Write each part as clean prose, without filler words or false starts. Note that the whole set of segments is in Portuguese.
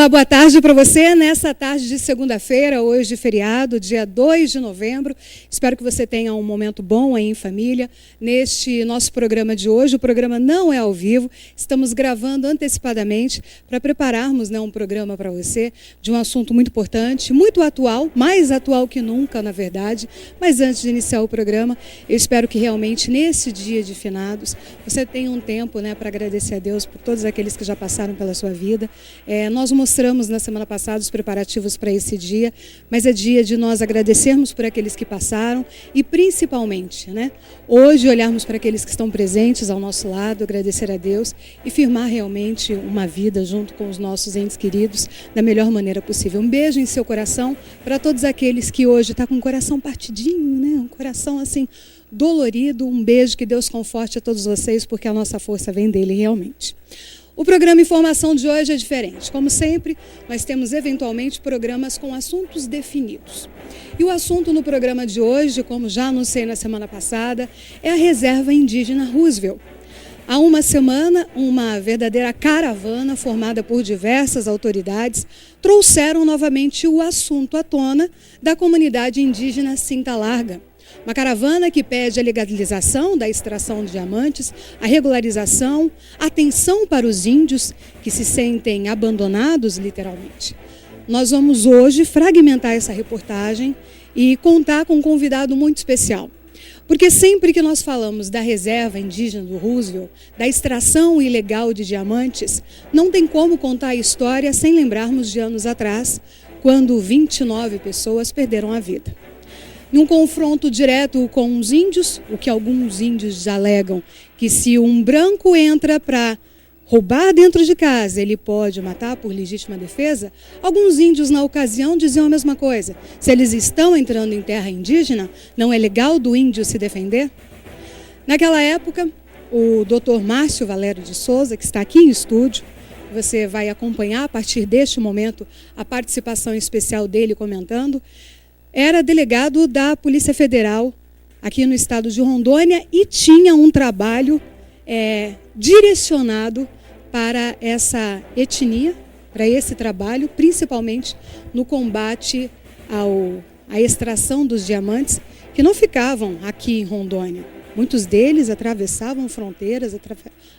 Uma boa tarde para você nessa tarde de segunda-feira, hoje feriado, dia 2 de novembro. Espero que você tenha um momento bom aí em família. Neste nosso programa de hoje, o programa não é ao vivo, estamos gravando antecipadamente para prepararmos, um programa para você de um assunto muito importante, muito atual, mais atual que nunca, na verdade. Mas antes de iniciar o programa, eu espero que realmente nesse dia de finados você tenha um tempo para agradecer a Deus por todos aqueles que já passaram pela sua vida. Nós mostramos na semana passada os preparativos para esse dia, mas é dia de nós agradecermos por aqueles que passaram e principalmente, hoje olharmos para aqueles que estão presentes ao nosso lado, agradecer a Deus e firmar realmente uma vida junto com os nossos entes queridos da melhor maneira possível. Um beijo em seu coração para todos aqueles que hoje estão com o coração partidinho, um coração assim dolorido. Um beijo, que Deus conforte a todos vocês, porque a nossa força vem dele realmente. O programa Informação de hoje é diferente. Como sempre, nós temos eventualmente programas com assuntos definidos. E o assunto no programa de hoje, como já anunciei na semana passada, é a Reserva Indígena Roosevelt. Há uma semana, uma verdadeira caravana formada por diversas autoridades trouxeram novamente o assunto à tona da comunidade indígena Cinta Larga. Uma caravana que pede a legalização da extração de diamantes, a regularização, atenção para os índios que se sentem abandonados, literalmente. Nós vamos hoje fragmentar essa reportagem e contar com um convidado muito especial. Porque sempre que nós falamos da reserva indígena do Roosevelt, da extração ilegal de diamantes, não tem como contar a história sem lembrarmos de anos atrás, quando 29 pessoas perderam a vida. Num confronto direto com os índios, o que alguns índios alegam que se um branco entra para roubar dentro de casa, ele pode matar por legítima defesa, alguns índios na ocasião diziam a mesma coisa. Se eles estão entrando em terra indígena, não é legal do índio se defender? Naquela época, o Dr. Márcio Valério de Souza, que está aqui em estúdio, você vai acompanhar a partir deste momento a participação especial dele comentando, era delegado da Polícia Federal aqui no estado de Rondônia e tinha um trabalho direcionado para essa etnia, para esse trabalho, principalmente no combate à extração dos diamantes, que não ficavam aqui em Rondônia. Muitos deles atravessavam fronteiras,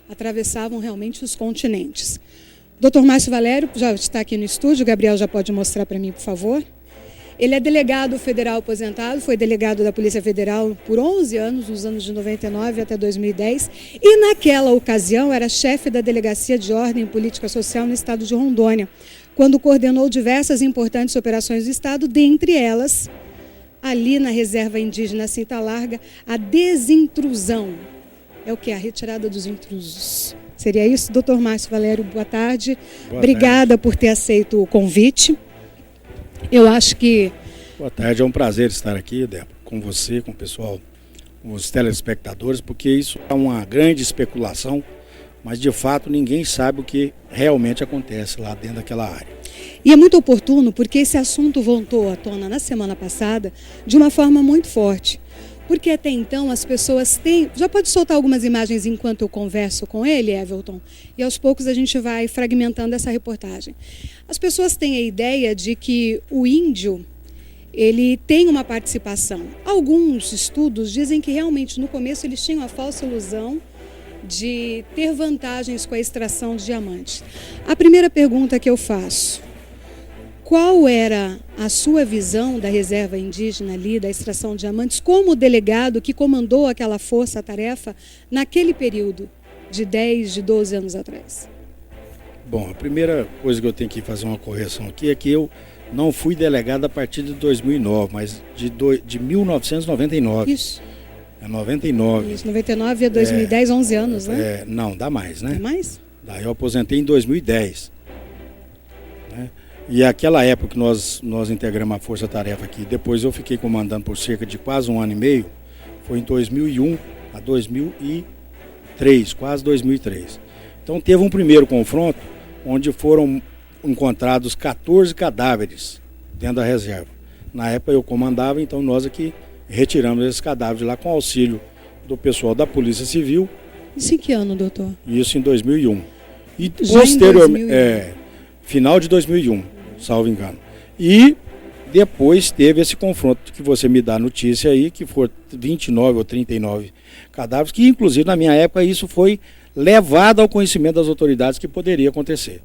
atravessavam realmente os continentes. O Dr. Márcio Valério já está aqui no estúdio, o Gabriel já pode mostrar para mim, por favor. Ele é delegado federal aposentado, foi delegado da Polícia Federal por 11 anos, nos anos de 99 até 2010, e naquela ocasião era chefe da Delegacia de Ordem e Política Social no estado de Rondônia, quando coordenou diversas importantes operações do estado, dentre elas, ali na Reserva Indígena Cinta Larga, a desintrusão. É o que? A retirada dos intrusos. Seria isso? Dr. Márcio Valério, boa tarde. Obrigada por ter aceito o convite. Eu acho que... Boa tarde, é um prazer estar aqui, Débora, com você, com o pessoal, com os telespectadores, porque isso é uma grande especulação, mas de fato ninguém sabe o que realmente acontece lá dentro daquela área. E é muito oportuno porque esse assunto voltou à tona na semana passada de uma forma muito forte. Porque até então as pessoas têm... Já pode soltar algumas imagens enquanto eu converso com ele, Everton? E aos poucos a gente vai fragmentando essa reportagem. As pessoas têm a ideia de que o índio, ele tem uma participação. Alguns estudos dizem que realmente no começo eles tinham a falsa ilusão de ter vantagens com a extração de diamantes. A primeira pergunta que eu faço: qual era a sua visão da reserva indígena ali, da extração de diamantes, como delegado que comandou aquela força-tarefa naquele período de 10, de 12 anos atrás? Bom, a primeira coisa que eu tenho que fazer uma correção aqui é que eu não fui delegado a partir de 2009, mas de 1999. Isso. É 99. Isso, 99 a 2010, 11 anos, né? Não, dá mais, né? Dá mais? Daí eu aposentei em 2010. E aquela época que nós integramos a Força Tarefa aqui, depois eu fiquei comandando por cerca de quase 1 ano e meio, foi em 2001 a 2003, quase 2003. Então teve um primeiro confronto, onde foram encontrados 14 cadáveres dentro da reserva. Na época eu comandava, então nós aqui retiramos esses cadáveres lá com auxílio do pessoal da Polícia Civil. Isso em que ano, doutor? Isso em 2001. E já posteriormente... Final de 2001, salvo engano. E depois teve esse confronto que você me dá a notícia aí, que foram 29 ou 39 cadáveres, que inclusive na minha época isso foi levado ao conhecimento das autoridades que poderia acontecer.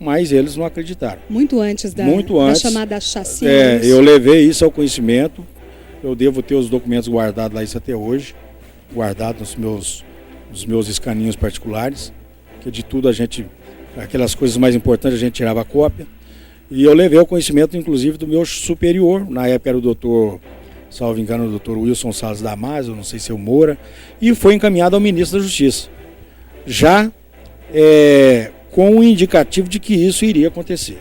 Mas eles não acreditaram. Muito antes da chamada chacina. Eu levei isso ao conhecimento, eu devo ter os documentos guardados lá isso até hoje, guardados nos meus escaninhos particulares, que de tudo aquelas coisas mais importantes a gente tirava cópia. E eu levei ao conhecimento, inclusive, do meu superior, na época era o doutor, salvo engano, o doutor Wilson Salles Damasio, não sei se é o Moura, e foi encaminhado ao ministro da Justiça. Já com o indicativo de que isso iria acontecer.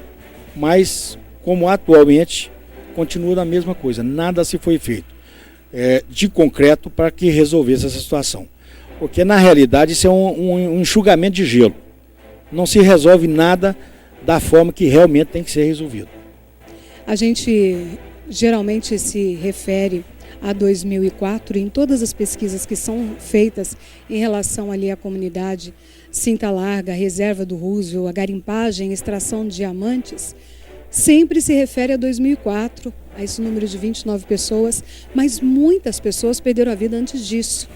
Mas, como atualmente, continua da mesma coisa, nada se foi feito de concreto para que resolvesse essa situação. Porque, na realidade, isso é um enxugamento de gelo. Não se resolve nada da forma que realmente tem que ser resolvido. A gente geralmente se refere a 2004 em todas as pesquisas que são feitas em relação ali à comunidade Cinta Larga, a reserva do Roosevelt, a garimpagem, a extração de diamantes, sempre se refere a 2004, a esse número de 29 pessoas, mas muitas pessoas perderam a vida antes disso.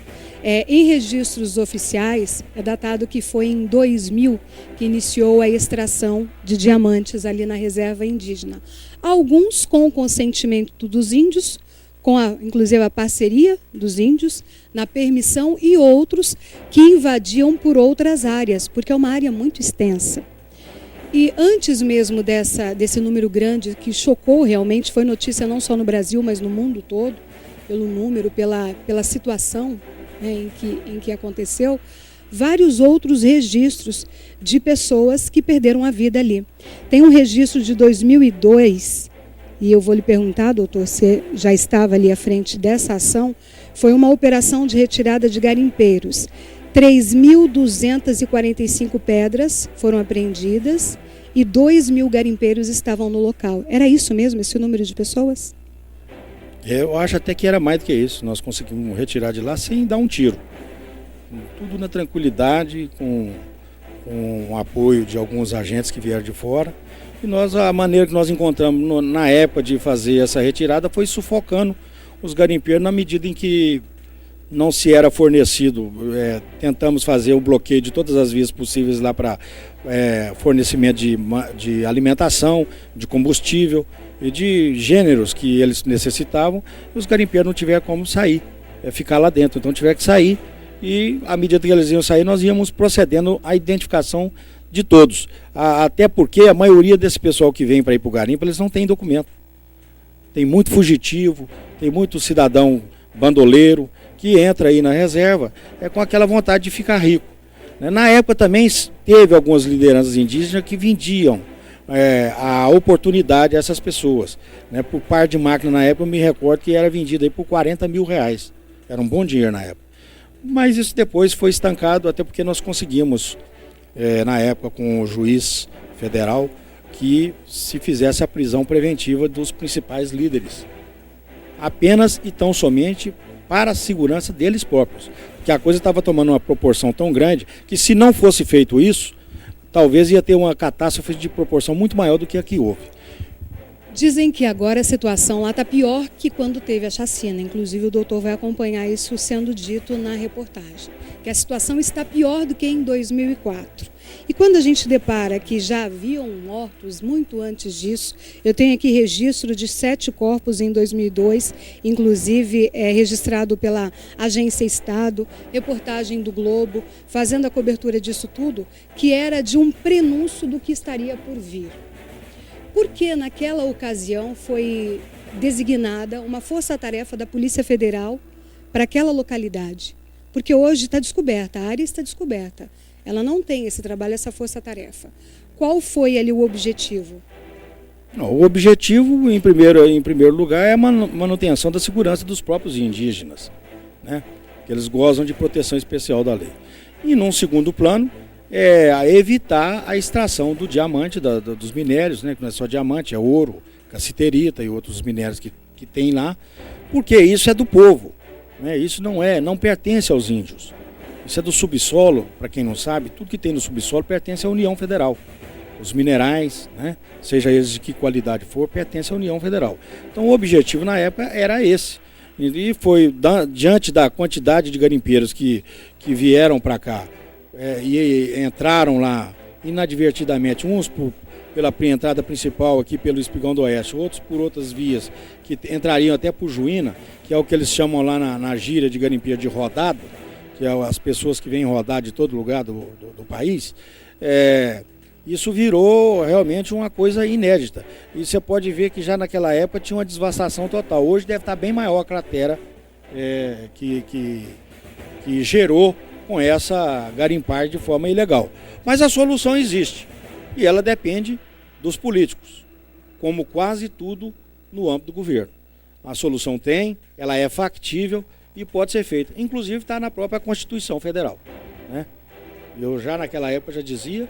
Em registros oficiais, é datado que foi em 2000 que iniciou a extração de diamantes ali na reserva indígena. Alguns com o consentimento dos índios, inclusive a parceria dos índios, na permissão, e outros que invadiam por outras áreas, porque é uma área muito extensa. E antes mesmo desse número grande, que chocou realmente, foi notícia não só no Brasil, mas no mundo todo, pelo número, pela situação em que aconteceu, vários outros registros de pessoas que perderam a vida ali. Tem um registro de 2002, e eu vou lhe perguntar, doutor, se já estava ali à frente dessa ação, foi uma operação de retirada de garimpeiros. 3.245 pedras foram apreendidas e 2.000 garimpeiros estavam no local. Era isso mesmo, esse número de pessoas? Eu acho até que era mais do que isso. Nós conseguimos retirar de lá sem dar um tiro. Tudo na tranquilidade, com o apoio de alguns agentes que vieram de fora. E a maneira que nós encontramos na época de fazer essa retirada foi sufocando os garimpeiros na medida em que não se era fornecido. Tentamos fazer o bloqueio de todas as vias possíveis lá para fornecimento de alimentação, de combustível e de gêneros que eles necessitavam, e os garimpeiros não tiveram como sair, ficar lá dentro, então tiveram que sair, e à medida que eles iam sair, nós íamos procedendo à identificação de todos, até porque a maioria desse pessoal que vem para ir para o garimpo, eles não têm documento, tem muito fugitivo, tem muito cidadão bandoleiro, que entra aí na reserva com aquela vontade de ficar rico. Na época também teve algumas lideranças indígenas que vendiam a oportunidade a essas pessoas. Por par de máquina na época, eu me recordo que era vendida aí por R$40 mil. Era um bom dinheiro na época. Mas isso depois foi estancado, até porque nós conseguimos, na época com o juiz federal, que se fizesse a prisão preventiva dos principais líderes. Apenas e tão somente para a segurança deles próprios. Porque a coisa estava tomando uma proporção tão grande que, se não fosse feito isso, talvez ia ter uma catástrofe de proporção muito maior do que a que houve. Dizem que agora a situação lá está pior que quando teve a chacina. Inclusive o doutor vai acompanhar isso sendo dito na reportagem. Que a situação está pior do que em 2004. E quando a gente depara que já haviam mortos muito antes disso, eu tenho aqui registro de 7 corpos em 2002, inclusive registrado pela Agência Estado, reportagem do Globo, fazendo a cobertura disso tudo, que era de um prenúncio do que estaria por vir. Porque naquela ocasião foi designada uma força-tarefa da Polícia Federal para aquela localidade. Porque hoje está descoberta, a área está descoberta. Ela não tem esse trabalho, essa força-tarefa. Qual foi ali o objetivo? O objetivo, em primeiro lugar, é a manutenção da segurança dos próprios indígenas, que eles gozam de proteção especial da lei. E, num segundo plano, evitar a extração do diamante, dos minérios, que não é só diamante, é ouro, cassiterita e outros minérios que tem lá, porque isso é do povo, isso não pertence aos índios. Isso é do subsolo, para quem não sabe, tudo que tem no subsolo pertence à União Federal. os minerais, né, seja eles de que qualidade for, pertencem à União Federal. Então o objetivo na época era esse. E foi diante da quantidade de garimpeiros que vieram para cá e entraram lá inadvertidamente, uns pela entrada principal aqui pelo Espigão do Oeste, outros por outras vias que entrariam até por Juína, que é o que eles chamam lá na gíria de garimpeiro de rodado, que é as pessoas que vêm rodar de todo lugar do país. Isso virou realmente uma coisa inédita. E você pode ver que já naquela época tinha uma devastação total. Hoje deve estar bem maior a cratera que gerou com essa garimpagem de forma ilegal. Mas a solução existe e ela depende dos políticos, como quase tudo no âmbito do governo. A solução ela é factível e pode ser feita. Inclusive está na própria Constituição Federal, né? Eu já naquela época já dizia,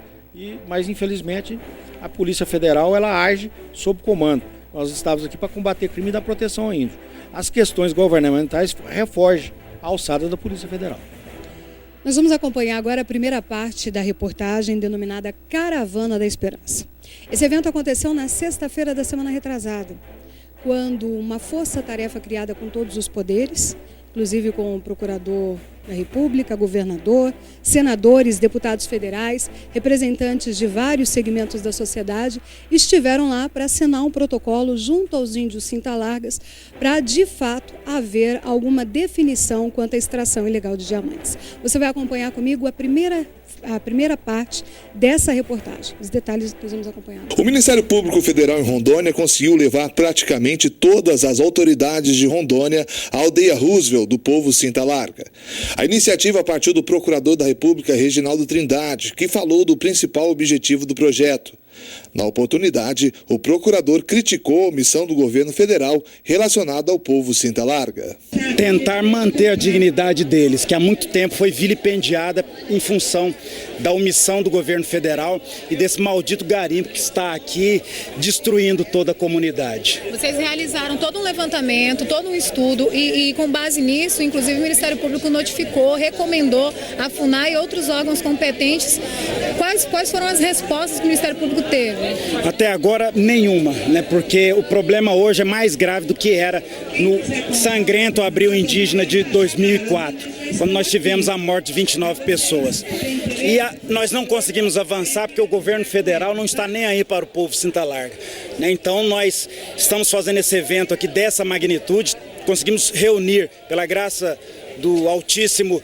mas infelizmente a Polícia Federal ela age sob comando. Nós estávamos aqui para combater crime e dar proteção ao índio. As questões governamentais refogem a alçada da Polícia Federal. Nós vamos acompanhar agora a primeira parte da reportagem denominada Caravana da Esperança. Esse evento aconteceu na sexta-feira da semana retrasada, quando uma força-tarefa criada com todos os poderes, inclusive com o procurador da República, governador, senadores, deputados federais, representantes de vários segmentos da sociedade, estiveram lá para assinar um protocolo junto aos índios cinta-largas para, de fato, haver alguma definição quanto à extração ilegal de diamantes. Você vai acompanhar comigo a primeira parte dessa reportagem. Os detalhes nós vamos acompanhar. O Ministério Público Federal em Rondônia conseguiu levar praticamente todas as autoridades de Rondônia à aldeia Roosevelt do povo cinta-larga. A iniciativa partiu do procurador da República, Reginaldo Trindade, que falou do principal objetivo do projeto. Na oportunidade, o procurador criticou a omissão do governo federal relacionada ao povo cinta-larga. Tentar manter a dignidade deles, que há muito tempo foi vilipendiada em função da omissão do governo federal e desse maldito garimpo que está aqui destruindo toda a comunidade. Vocês realizaram todo um levantamento, todo um estudo e com base nisso, inclusive o Ministério Público notificou, recomendou a FUNAI e outros órgãos competentes. Quais foram as respostas que o Ministério Público teve? Até agora, nenhuma, né? Porque o problema hoje é mais grave do que era no sangrento abril indígena de 2004, quando nós tivemos a morte de 29 pessoas. E nós não conseguimos avançar porque o governo federal não está nem aí para o povo cinta-larga, né? Então nós estamos fazendo esse evento aqui dessa magnitude, conseguimos reunir, pela graça do Altíssimo,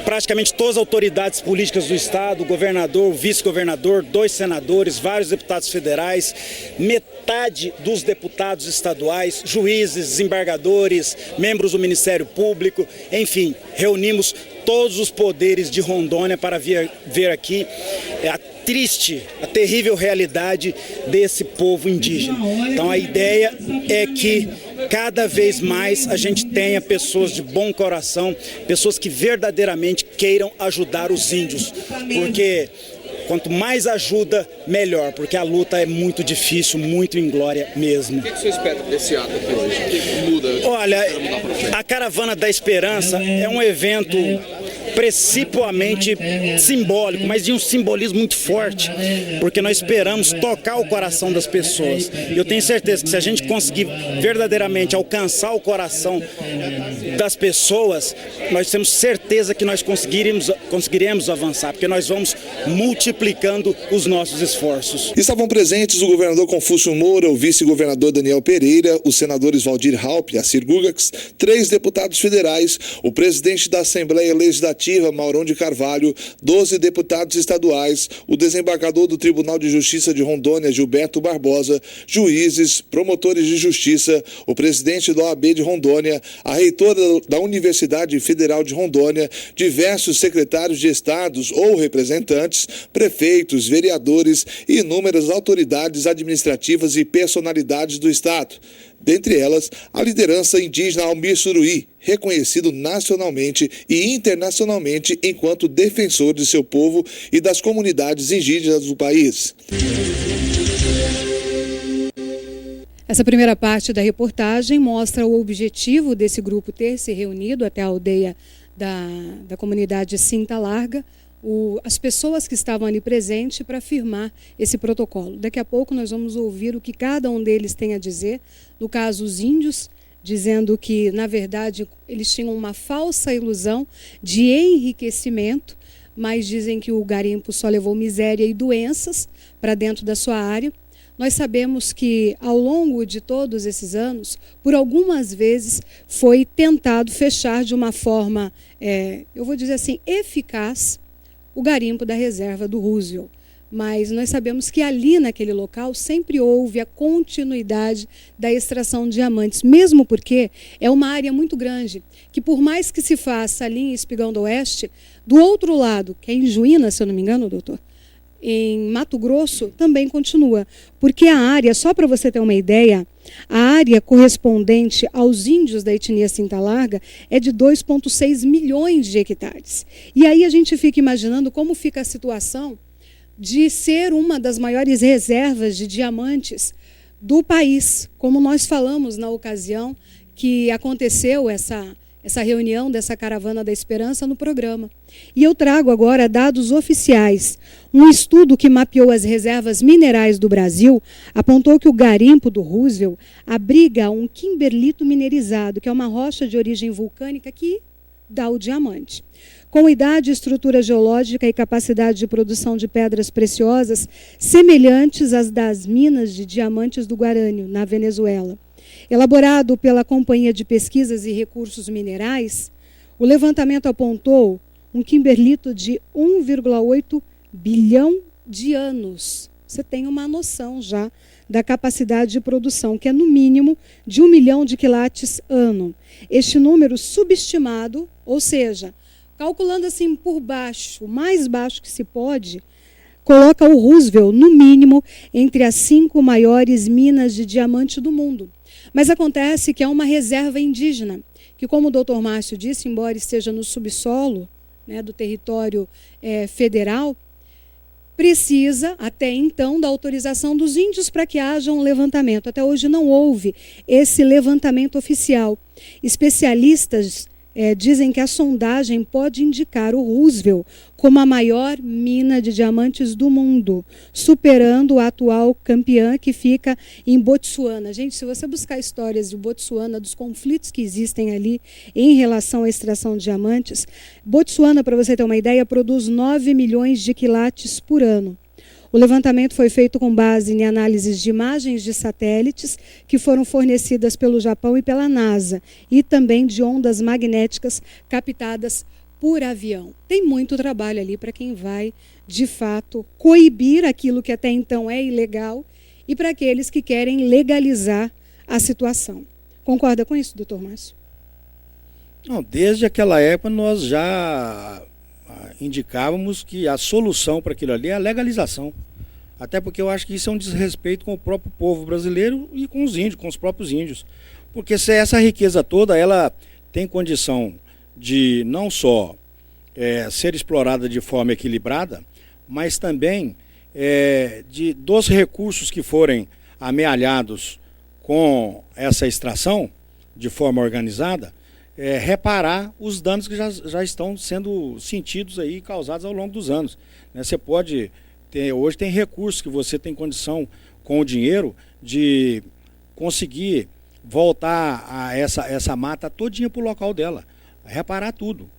praticamente todas as autoridades políticas do estado, o governador, o vice-governador, 2 senadores, vários deputados federais, metade dos deputados estaduais, juízes, desembargadores, membros do Ministério Público, enfim, reunimos todos os poderes de Rondônia para ver aqui a terrível realidade desse povo indígena. Então a ideia é que cada vez mais a gente tenha pessoas de bom coração, pessoas que verdadeiramente queiram ajudar os índios, porque quanto mais ajuda, melhor, porque a luta é muito difícil, muito inglória mesmo. O que você espera desse ato aqui hoje? O que muda? Olha, a Caravana da Esperança é um evento principalmente simbólico, mas de um simbolismo muito forte, porque nós esperamos tocar o coração das pessoas. E eu tenho certeza que se a gente conseguir verdadeiramente alcançar o coração das pessoas, nós temos certeza que nós conseguiremos avançar, porque nós vamos multiplicando os nossos esforços. Estavam presentes o governador Confúcio Moura, o vice-governador Daniel Pereira, os senadores Valdir Raupp e Assir Gugax, 3 deputados federais, o presidente da Assembleia Legislativa, Maurão de Carvalho, 12 deputados estaduais, o desembargador do Tribunal de Justiça de Rondônia, Gilberto Barbosa, juízes, promotores de justiça, o presidente da OAB de Rondônia, a reitora da Universidade Federal de Rondônia, diversos secretários de estados ou representantes, prefeitos, vereadores e inúmeras autoridades administrativas e personalidades do estado. Dentre elas, a liderança indígena Almir Suruí, reconhecido nacionalmente e internacionalmente enquanto defensor de seu povo e das comunidades indígenas do país. Essa primeira parte da reportagem mostra o objetivo desse grupo ter se reunido até a aldeia da comunidade Cinta Larga, as pessoas que estavam ali presentes para firmar esse protocolo. Daqui a pouco nós vamos ouvir o que cada um deles tem a dizer. No caso, os índios, dizendo que, na verdade, eles tinham uma falsa ilusão de enriquecimento, mas dizem que o garimpo só levou miséria e doenças para dentro da sua área. Nós sabemos que, ao longo de todos esses anos, por algumas vezes, foi tentado fechar de uma forma, eu vou dizer assim, eficaz, o garimpo da reserva do Roosevelt. Mas nós sabemos que ali, naquele local, sempre houve a continuidade da extração de diamantes, mesmo porque é uma área muito grande, que por mais que se faça ali em Espigão do Oeste, do outro lado, que é em Juína, se eu não me engano, doutor, em Mato Grosso, também continua. Porque a área, só para você ter uma ideia, a área correspondente aos índios da etnia Cinta Larga é de 2,6 milhões de hectares. E aí a gente fica imaginando como fica a situação de ser uma das maiores reservas de diamantes do país, como nós falamos na ocasião que aconteceu essa reunião dessa Caravana da Esperança no programa. E eu trago agora dados oficiais. Um estudo que mapeou as reservas minerais do Brasil apontou que o garimpo do Roosevelt abriga um kimberlito minerizado, que é uma rocha de origem vulcânica que dá o diamante. Com idade, estrutura geológica e capacidade de produção de pedras preciosas semelhantes às das minas de diamantes do Guarani, na Venezuela. Elaborado pela Companhia de Pesquisas e Recursos Minerais, o levantamento apontou um kimberlito de 1,8 bilhão de anos. Você tem uma noção já da capacidade de produção, que é no mínimo de 1 milhão de quilates ano. Este número subestimado, ou seja, calculando assim por baixo, o mais baixo que se pode, coloca o Roosevelt, no mínimo, entre as 5 maiores minas de diamante do mundo. Mas acontece que é uma reserva indígena, que, como o doutor Márcio disse, embora esteja no subsolo, né, do território federal, precisa, até então, da autorização dos índios para que haja um levantamento. Até hoje não houve esse levantamento oficial. Especialistas dizem que a sondagem pode indicar o Roosevelt como a maior mina de diamantes do mundo, superando a atual campeã que fica em Botsuana. Gente, se você buscar histórias de Botsuana, dos conflitos que existem ali em relação à extração de diamantes, Botsuana, para você ter uma ideia, produz 9 milhões de quilates por ano. O levantamento foi feito com base em análises de imagens de satélites que foram fornecidas pelo Japão e pela NASA, e também de ondas magnéticas captadas por avião. Tem muito trabalho ali para quem vai, de fato, coibir aquilo que até então é ilegal e para aqueles que querem legalizar a situação. Concorda com isso, doutor Márcio? Não, desde aquela época nós já indicávamos que a solução para aquilo ali é a legalização. Até porque eu acho que isso é um desrespeito com o próprio povo brasileiro e com os índios, com os próprios índios. Porque se essa riqueza toda, ela tem condição de não só ser explorada de forma equilibrada, mas também dos recursos que forem amealhados com essa extração de forma organizada, reparar os danos que já estão sendo sentidos aí, causados ao longo dos anos. Você pode hoje tem recursos que você tem condição, com o dinheiro, de conseguir voltar a essa mata todinha para o local dela, reparar tudo.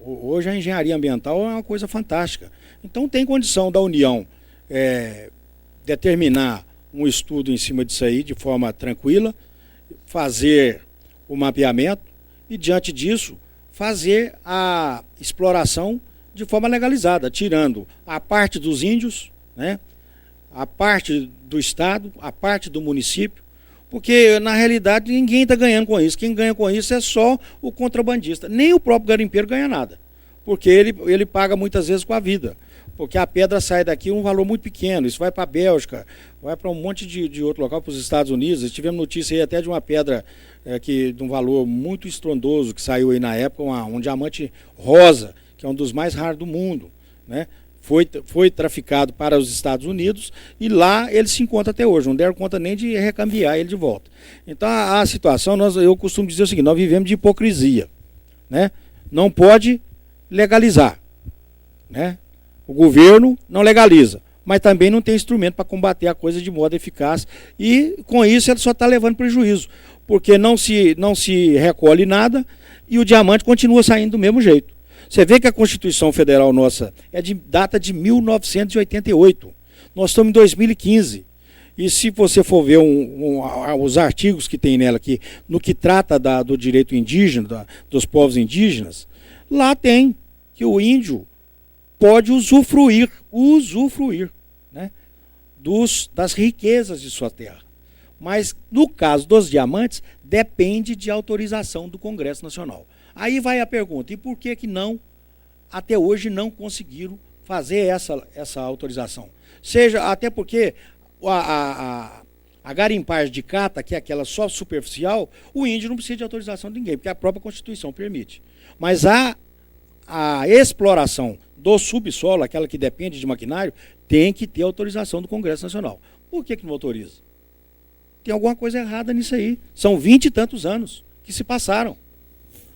Hoje a engenharia ambiental é uma coisa fantástica. Então tem condição da União determinar um estudo em cima disso aí de forma tranquila, fazer o mapeamento e, diante disso, fazer a exploração de forma legalizada, tirando a parte dos índios, né, a parte do Estado, a parte do município, porque, na realidade, ninguém está ganhando com isso. Quem ganha com isso é só o contrabandista. Nem o próprio garimpeiro ganha nada, porque ele paga muitas vezes com a vida. Porque a pedra sai daqui um valor muito pequeno, isso vai para a Bélgica, vai para um monte de outro local, para os Estados Unidos. Tivemos notícia aí até de uma pedra de um valor muito estrondoso, que saiu aí na época, um diamante rosa, que é um dos mais raros do mundo, né? Foi traficado para os Estados Unidos e lá ele se encontra até hoje, não deram conta nem de recambiar ele de volta. Então a situação, eu costumo dizer o seguinte, nós vivemos de hipocrisia, né? Não pode legalizar, né? O governo não legaliza, mas também não tem instrumento para combater a coisa de modo eficaz. E com isso ele só está levando prejuízo, porque não se recolhe nada e o diamante continua saindo do mesmo jeito. Você vê que a Constituição Federal nossa data de 1988. Nós estamos em 2015. E se você for ver os artigos que tem nela aqui, no que trata do direito indígena, dos povos indígenas, lá tem que o índio pode usufruir, né, das riquezas de sua terra. Mas, no caso dos diamantes, depende de autorização do Congresso Nacional. Aí vai a pergunta, e por que não, até hoje, não conseguiram fazer essa autorização? Até porque a garimpagem de cata, que é aquela só superficial, o índio não precisa de autorização de ninguém, porque a própria Constituição permite. Mas a exploração do subsolo, aquela que depende de maquinário, tem que ter autorização do Congresso Nacional. Por que não autoriza? Tem alguma coisa errada nisso aí. São 20 e tantos anos que se passaram.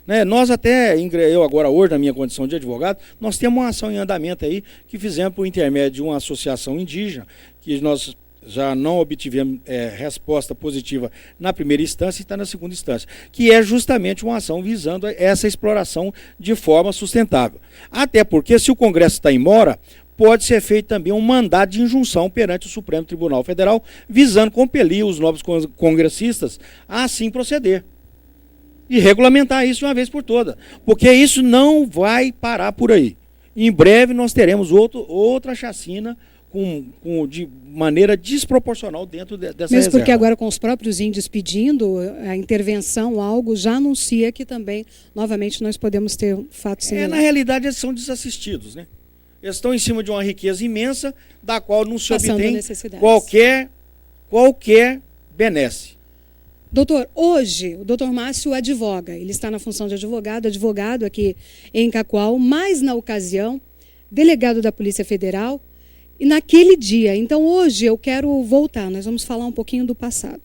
Né? Nós até, eu agora hoje, na minha condição de advogado, nós temos uma ação em andamento aí, que fizemos por intermédio de uma associação indígena, que nós já não obtivemos resposta positiva na primeira instância e está na segunda instância, que é justamente uma ação visando essa exploração de forma sustentável. Até porque, se o Congresso está em mora, pode ser feito também um mandado de injunção perante o Supremo Tribunal Federal, visando compelir os novos congressistas a assim proceder. E regulamentar isso de uma vez por todas. Porque isso não vai parar por aí. Em breve nós teremos outra chacina de maneira desproporcional dentro dessa reserva. Mesmo porque agora com os próprios índios pedindo a intervenção, algo já anuncia que também, novamente, nós podemos ter fatos similares. Na realidade, eles são desassistidos, né? Eles estão em cima de uma riqueza imensa, da qual não se obtém qualquer benesse. Doutor, hoje o doutor Márcio advoga, ele está na função de advogado aqui em Cacoal, mas na ocasião, delegado da Polícia Federal, e naquele dia. Então hoje eu quero voltar, nós vamos falar um pouquinho do passado.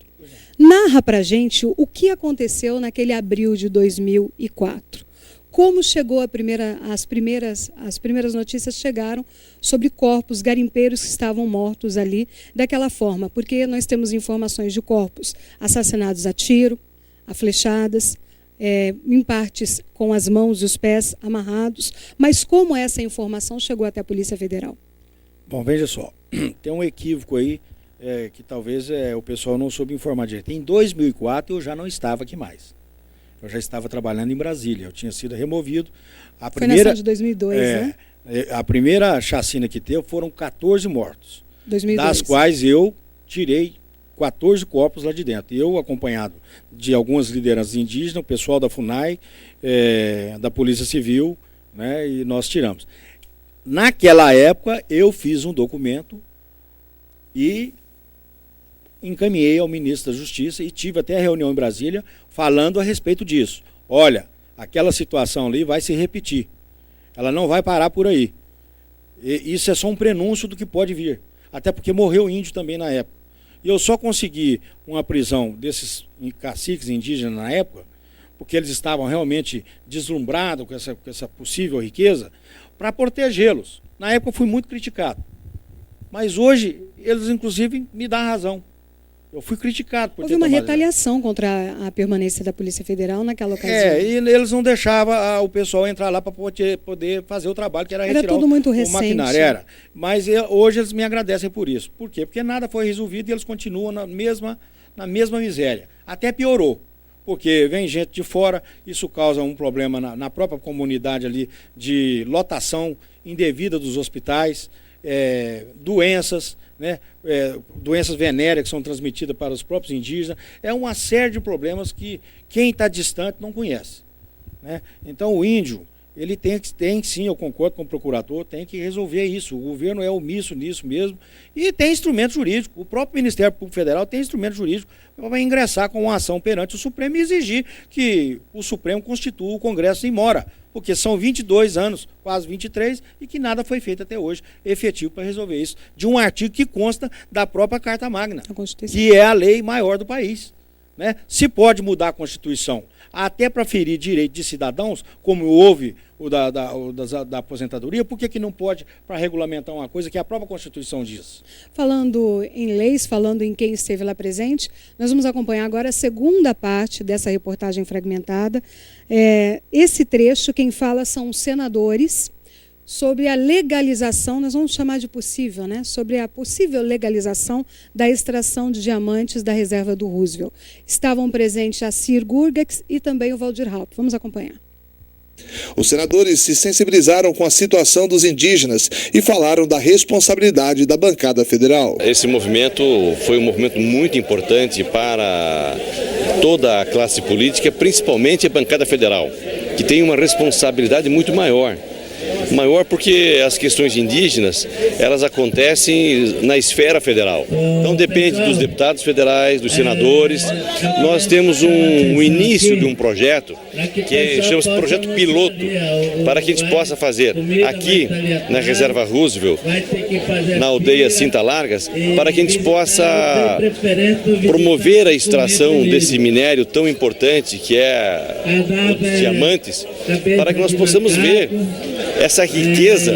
Narra pra gente o que aconteceu naquele abril de 2004. Como chegou as primeiras notícias chegaram sobre corpos garimpeiros que estavam mortos ali daquela forma, porque nós temos informações de corpos assassinados a tiro, a flechadas, em partes com as mãos e os pés amarrados, mas como essa informação chegou até a Polícia Federal? Bom, veja só, tem um equívoco aí que talvez o pessoal não soube informar direito. Em 2004 eu já não estava aqui mais. Eu já estava trabalhando em Brasília, eu tinha sido removido. Foi na ação de 2002, né? A primeira chacina que teve foram 14 mortos, 2002. Das quais eu tirei 14 corpos lá de dentro. Eu, acompanhado de algumas lideranças indígenas, o pessoal da FUNAI, da Polícia Civil, né, e nós tiramos. Naquela época, eu fiz um documento e encaminhei ao ministro da Justiça e tive até a reunião em Brasília falando a respeito disso. Olha, aquela situação ali vai se repetir. Ela não vai parar por aí. E isso é só um prenúncio do que pode vir. Até porque morreu índio também na época. E eu só consegui uma prisão desses caciques indígenas na época, porque eles estavam realmente deslumbrados com essa possível riqueza, para protegê-los. Na época eu fui muito criticado. Mas hoje, eles inclusive me dão razão. Eu fui criticado por Houve uma retaliação contra a permanência da Polícia Federal naquela ocasião. E eles não deixavam o pessoal entrar lá para poder fazer o trabalho, que era retirar tudo muito o recente. maquinário. Mas hoje eles me agradecem por isso. Por quê? Porque nada foi resolvido e eles continuam na mesma miséria. Até piorou. Porque vem gente de fora, isso causa um problema na própria comunidade ali de lotação indevida dos hospitais, doenças, né, doenças venéreas que são transmitidas para os próprios indígenas. É uma série de problemas que quem está distante não conhece. Né? Então o índio, ele tem sim, eu concordo com o procurador, tem que resolver isso. O governo é omisso nisso mesmo e tem instrumento jurídico. O próprio Ministério Público Federal tem instrumento jurídico para ingressar com uma ação perante o Supremo e exigir que o Supremo constitua o Congresso em mora, porque são 22 anos, quase 23, e que nada foi feito até hoje efetivo para resolver isso, de um artigo que consta da própria Carta Magna, que é a lei maior do país. Né? Se pode mudar a Constituição até para ferir direito de cidadãos, como houve o da aposentadoria, por que não pode para regulamentar uma coisa que a própria Constituição diz? Falando em leis, falando em quem esteve lá presente, nós vamos acompanhar agora a segunda parte dessa reportagem fragmentada. Esse trecho, quem fala são os senadores, sobre a legalização, nós vamos chamar de possível, né? Sobre a possível legalização da extração de diamantes da reserva do Roosevelt. Estavam presentes a Cir Gurgax e também o Waldir Haupt. Vamos acompanhar. Os senadores se sensibilizaram com a situação dos indígenas e falaram da responsabilidade da bancada federal. Esse movimento foi um movimento muito importante para toda a classe política, principalmente a bancada federal, que tem uma responsabilidade muito maior. Maior porque as questões indígenas, elas acontecem na esfera federal. Então depende dos deputados federais, dos senadores. Nós temos um início de um projeto que chama-se projeto piloto, para que a gente possa fazer aqui na Reserva Roosevelt, na aldeia Cinta Largas, para que a gente possa promover a extração desse minério tão importante que é os diamantes, para que nós possamos ver essa riqueza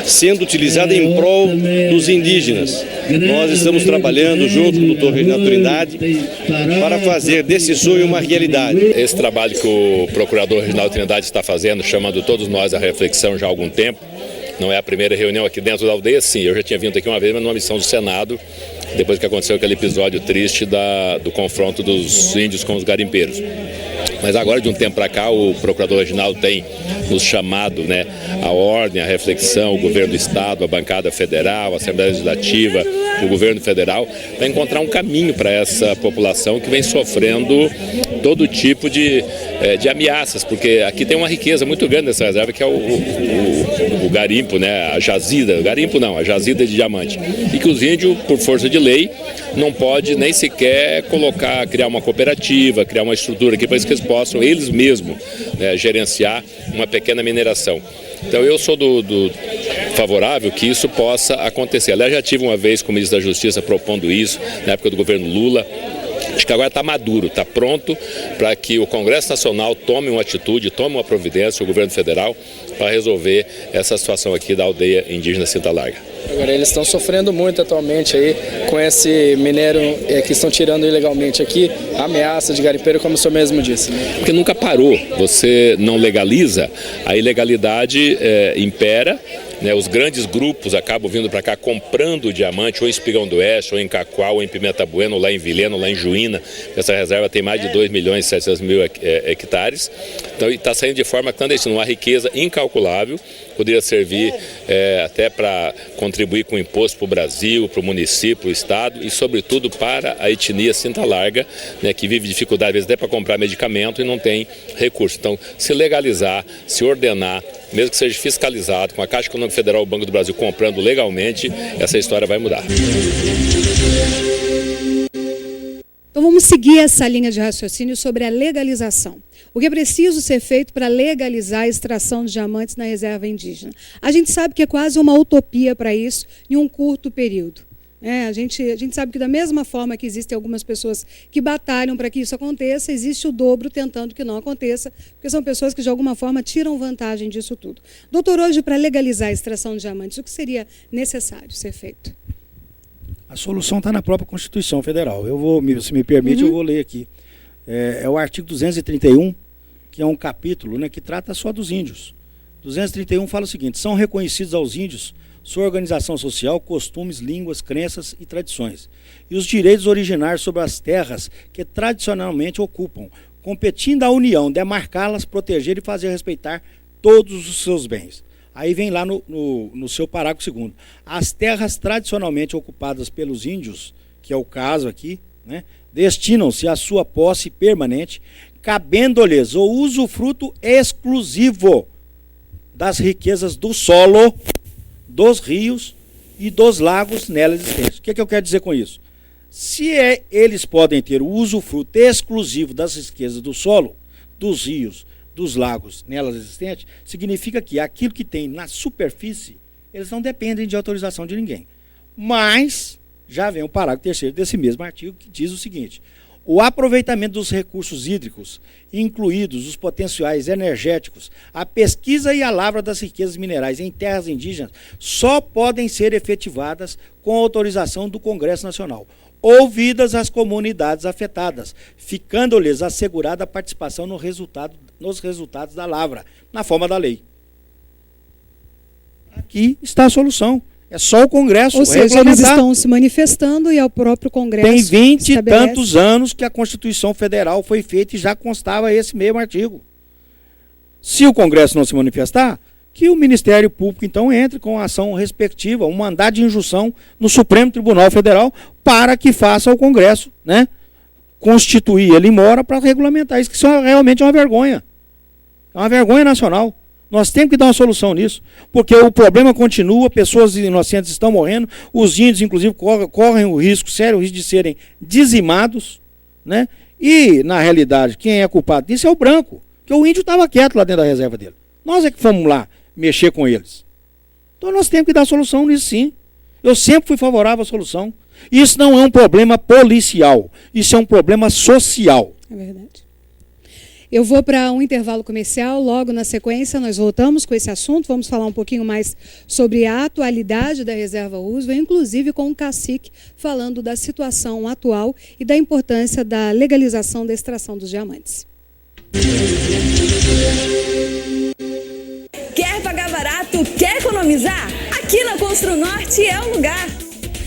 sendo utilizada em prol dos indígenas. Nós estamos trabalhando junto com o Dr. Reginaldo Trindade para fazer desse sonho uma realidade. Esse trabalho que o procurador Reginaldo Trindade está fazendo, chamando todos nós à reflexão já há algum tempo, não é a primeira reunião aqui dentro da aldeia, sim, eu já tinha vindo aqui uma vez, mas numa missão do Senado, depois que aconteceu aquele episódio triste do confronto dos índios com os garimpeiros. Mas agora, de um tempo para cá, o procurador Reginaldo tem nos chamado, né, a ordem, a reflexão, o governo do Estado, a bancada federal, a Assembleia Legislativa, o governo federal, para encontrar um caminho para essa população que vem sofrendo todo tipo de ameaças, porque aqui tem uma riqueza muito grande nessa reserva, que é o garimpo, né, a jazida, a jazida de diamante, e que os índios, por força de lei, não pode nem sequer criar uma cooperativa, criar uma estrutura aqui para que eles possam, eles mesmos, né, gerenciar uma pequena mineração. Então eu sou favorável que isso possa acontecer. Aliás, já tive uma vez com o ministro da Justiça propondo isso, na época do governo Lula. Acho que agora está maduro, está pronto para que o Congresso Nacional tome uma atitude, tome uma providência, o governo federal, para resolver essa situação aqui da aldeia indígena Cinta Larga. Agora, eles estão sofrendo muito atualmente aí com esse minério que estão tirando ilegalmente aqui, a ameaça de garimpeiro, como o senhor mesmo disse. Porque nunca parou, você não legaliza, a ilegalidade impera. Né, os grandes grupos acabam vindo para cá comprando diamante, ou em Espigão do Oeste, ou em Cacoal, ou em Pimenta Bueno, ou lá em Vilhena, ou lá em Juína. Essa reserva tem mais de 2.700.000 hectares. Então, está saindo de forma clandestina, uma riqueza incalculável, poderia servir até para contribuir com imposto para o Brasil, para o município, para o Estado e, sobretudo, para a etnia Cinta Larga, né, que vive dificuldade, às vezes, até para comprar medicamento e não tem recurso. Então, se legalizar, se ordenar, mesmo que seja fiscalizado, com a Caixa Econômica Federal e o Banco do Brasil comprando legalmente, essa história vai mudar. Então vamos seguir essa linha de raciocínio sobre a legalização. O que é preciso ser feito para legalizar a extração de diamantes na reserva indígena? A gente sabe que é quase uma utopia para isso em um curto período. A gente sabe que da mesma forma que existem algumas pessoas que batalham para que isso aconteça, existe o dobro tentando que não aconteça, porque são pessoas que de alguma forma tiram vantagem disso tudo. Doutor, hoje para legalizar a extração de diamantes, o que seria necessário ser feito? A solução está na própria Constituição Federal. Se me permite, eu vou ler aqui. É o artigo 231, que é um capítulo, né, que trata só dos índios. 231 fala o seguinte: são reconhecidos aos índios sua organização social, costumes, línguas, crenças e tradições, e os direitos originários sobre as terras que tradicionalmente ocupam, competindo à União demarcá-las, proteger e fazer respeitar todos os seus bens. Aí vem lá no seu parágrafo 2º. As terras tradicionalmente ocupadas pelos índios, que é o caso aqui, né, destinam-se à sua posse permanente, cabendo-lhes o usufruto exclusivo das riquezas do solo, dos rios e dos lagos nelas existentes. O que eu quero dizer com isso? Se eles podem ter o usufruto exclusivo das riquezas do solo, dos rios, dos lagos nelas existentes, significa que aquilo que tem na superfície, eles não dependem de autorização de ninguém. Mas, já vem o parágrafo 3º desse mesmo artigo, que diz o seguinte: o aproveitamento dos recursos hídricos, incluídos os potenciais energéticos, a pesquisa e a lavra das riquezas minerais em terras indígenas, só podem ser efetivadas com autorização do Congresso Nacional, ouvidas as comunidades afetadas, ficando-lhes assegurada a participação nos resultados da lavra, na forma da lei. Aqui está a solução. É só o Congresso regulamentar. Ou seja, eles estão se manifestando e é o próprio Congresso. Tem 20 e tantos anos que a Constituição Federal foi feita e já constava esse mesmo artigo. Se o Congresso não se manifestar, que o Ministério Público, então, entre com a ação respectiva, um mandado de injunção no Supremo Tribunal Federal para que faça o Congresso, né, constituir ele mora para regulamentar isso, que isso realmente é uma vergonha. É uma vergonha nacional. Nós temos que dar uma solução nisso, porque o problema continua, pessoas inocentes estão morrendo, os índios, inclusive, correm o risco, sério risco de serem dizimados, né? E, na realidade, quem é culpado disso é o branco, porque o índio estava quieto lá dentro da reserva dele. Nós é que fomos lá mexer com eles. Então nós temos que dar solução nisso, sim. Eu sempre fui favorável à solução. Isso não é um problema policial, isso é um problema social. É verdade. Eu vou para um intervalo comercial, logo na sequência nós voltamos com esse assunto, vamos falar um pouquinho mais sobre a atualidade da Reserva Roosevelt, inclusive com o cacique falando da situação atual e da importância da legalização da extração dos diamantes. Quer pagar barato? Quer economizar? Aqui na Construnorte é o lugar.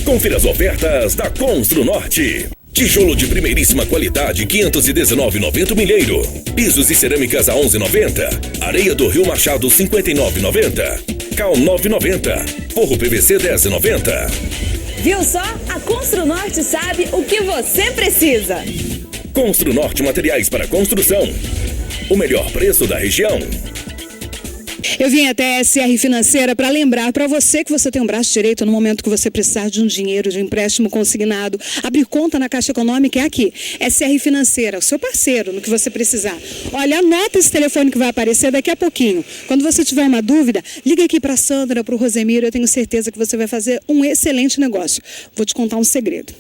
Confira as ofertas da Construnorte. Tijolo de primeiríssima qualidade, 519,90 milheiro. Pisos e cerâmicas a 11,90. Areia do Rio Machado, 59,90. Cal, 9,90. Forro PVC, 10,90. Viu só? A Construnorte sabe o que você precisa. Construnorte Materiais para Construção. O melhor preço da região. Eu vim até a SR Financeira para lembrar para você que você tem um braço direito no momento que você precisar de um dinheiro, de um empréstimo consignado. Abrir conta na Caixa Econômica é aqui. SR Financeira, o seu parceiro no que você precisar. Olha, anota esse telefone que vai aparecer daqui a pouquinho. Quando você tiver uma dúvida, liga aqui para a Sandra, para o Rosemiro. Eu tenho certeza que você vai fazer um excelente negócio. Vou te contar um segredo.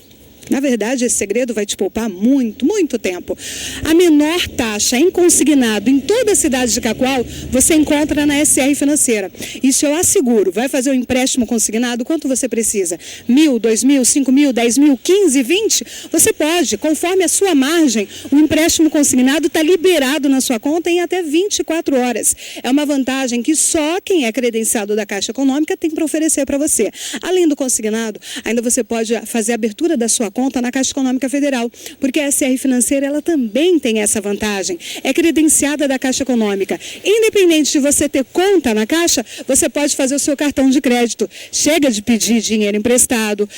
Na verdade, esse segredo vai te poupar muito, muito tempo. A menor taxa em consignado em toda a cidade de Cacoal, você encontra na SR Financeira. Isso eu asseguro. Vai fazer um empréstimo consignado, quanto você precisa? 1.000, 2.000, 5.000, 10.000, 15, 20? Você pode, conforme a sua margem, o empréstimo consignado está liberado na sua conta em até 24 horas. É uma vantagem que só quem é credenciado da Caixa Econômica tem para oferecer para você. Além do consignado, ainda você pode fazer a abertura da sua conta na Caixa Econômica Federal, porque a SR Financeira ela também tem essa vantagem. É credenciada da Caixa Econômica. Independente de você ter conta na Caixa, você pode fazer o seu cartão de crédito. Chega de pedir dinheiro emprestado,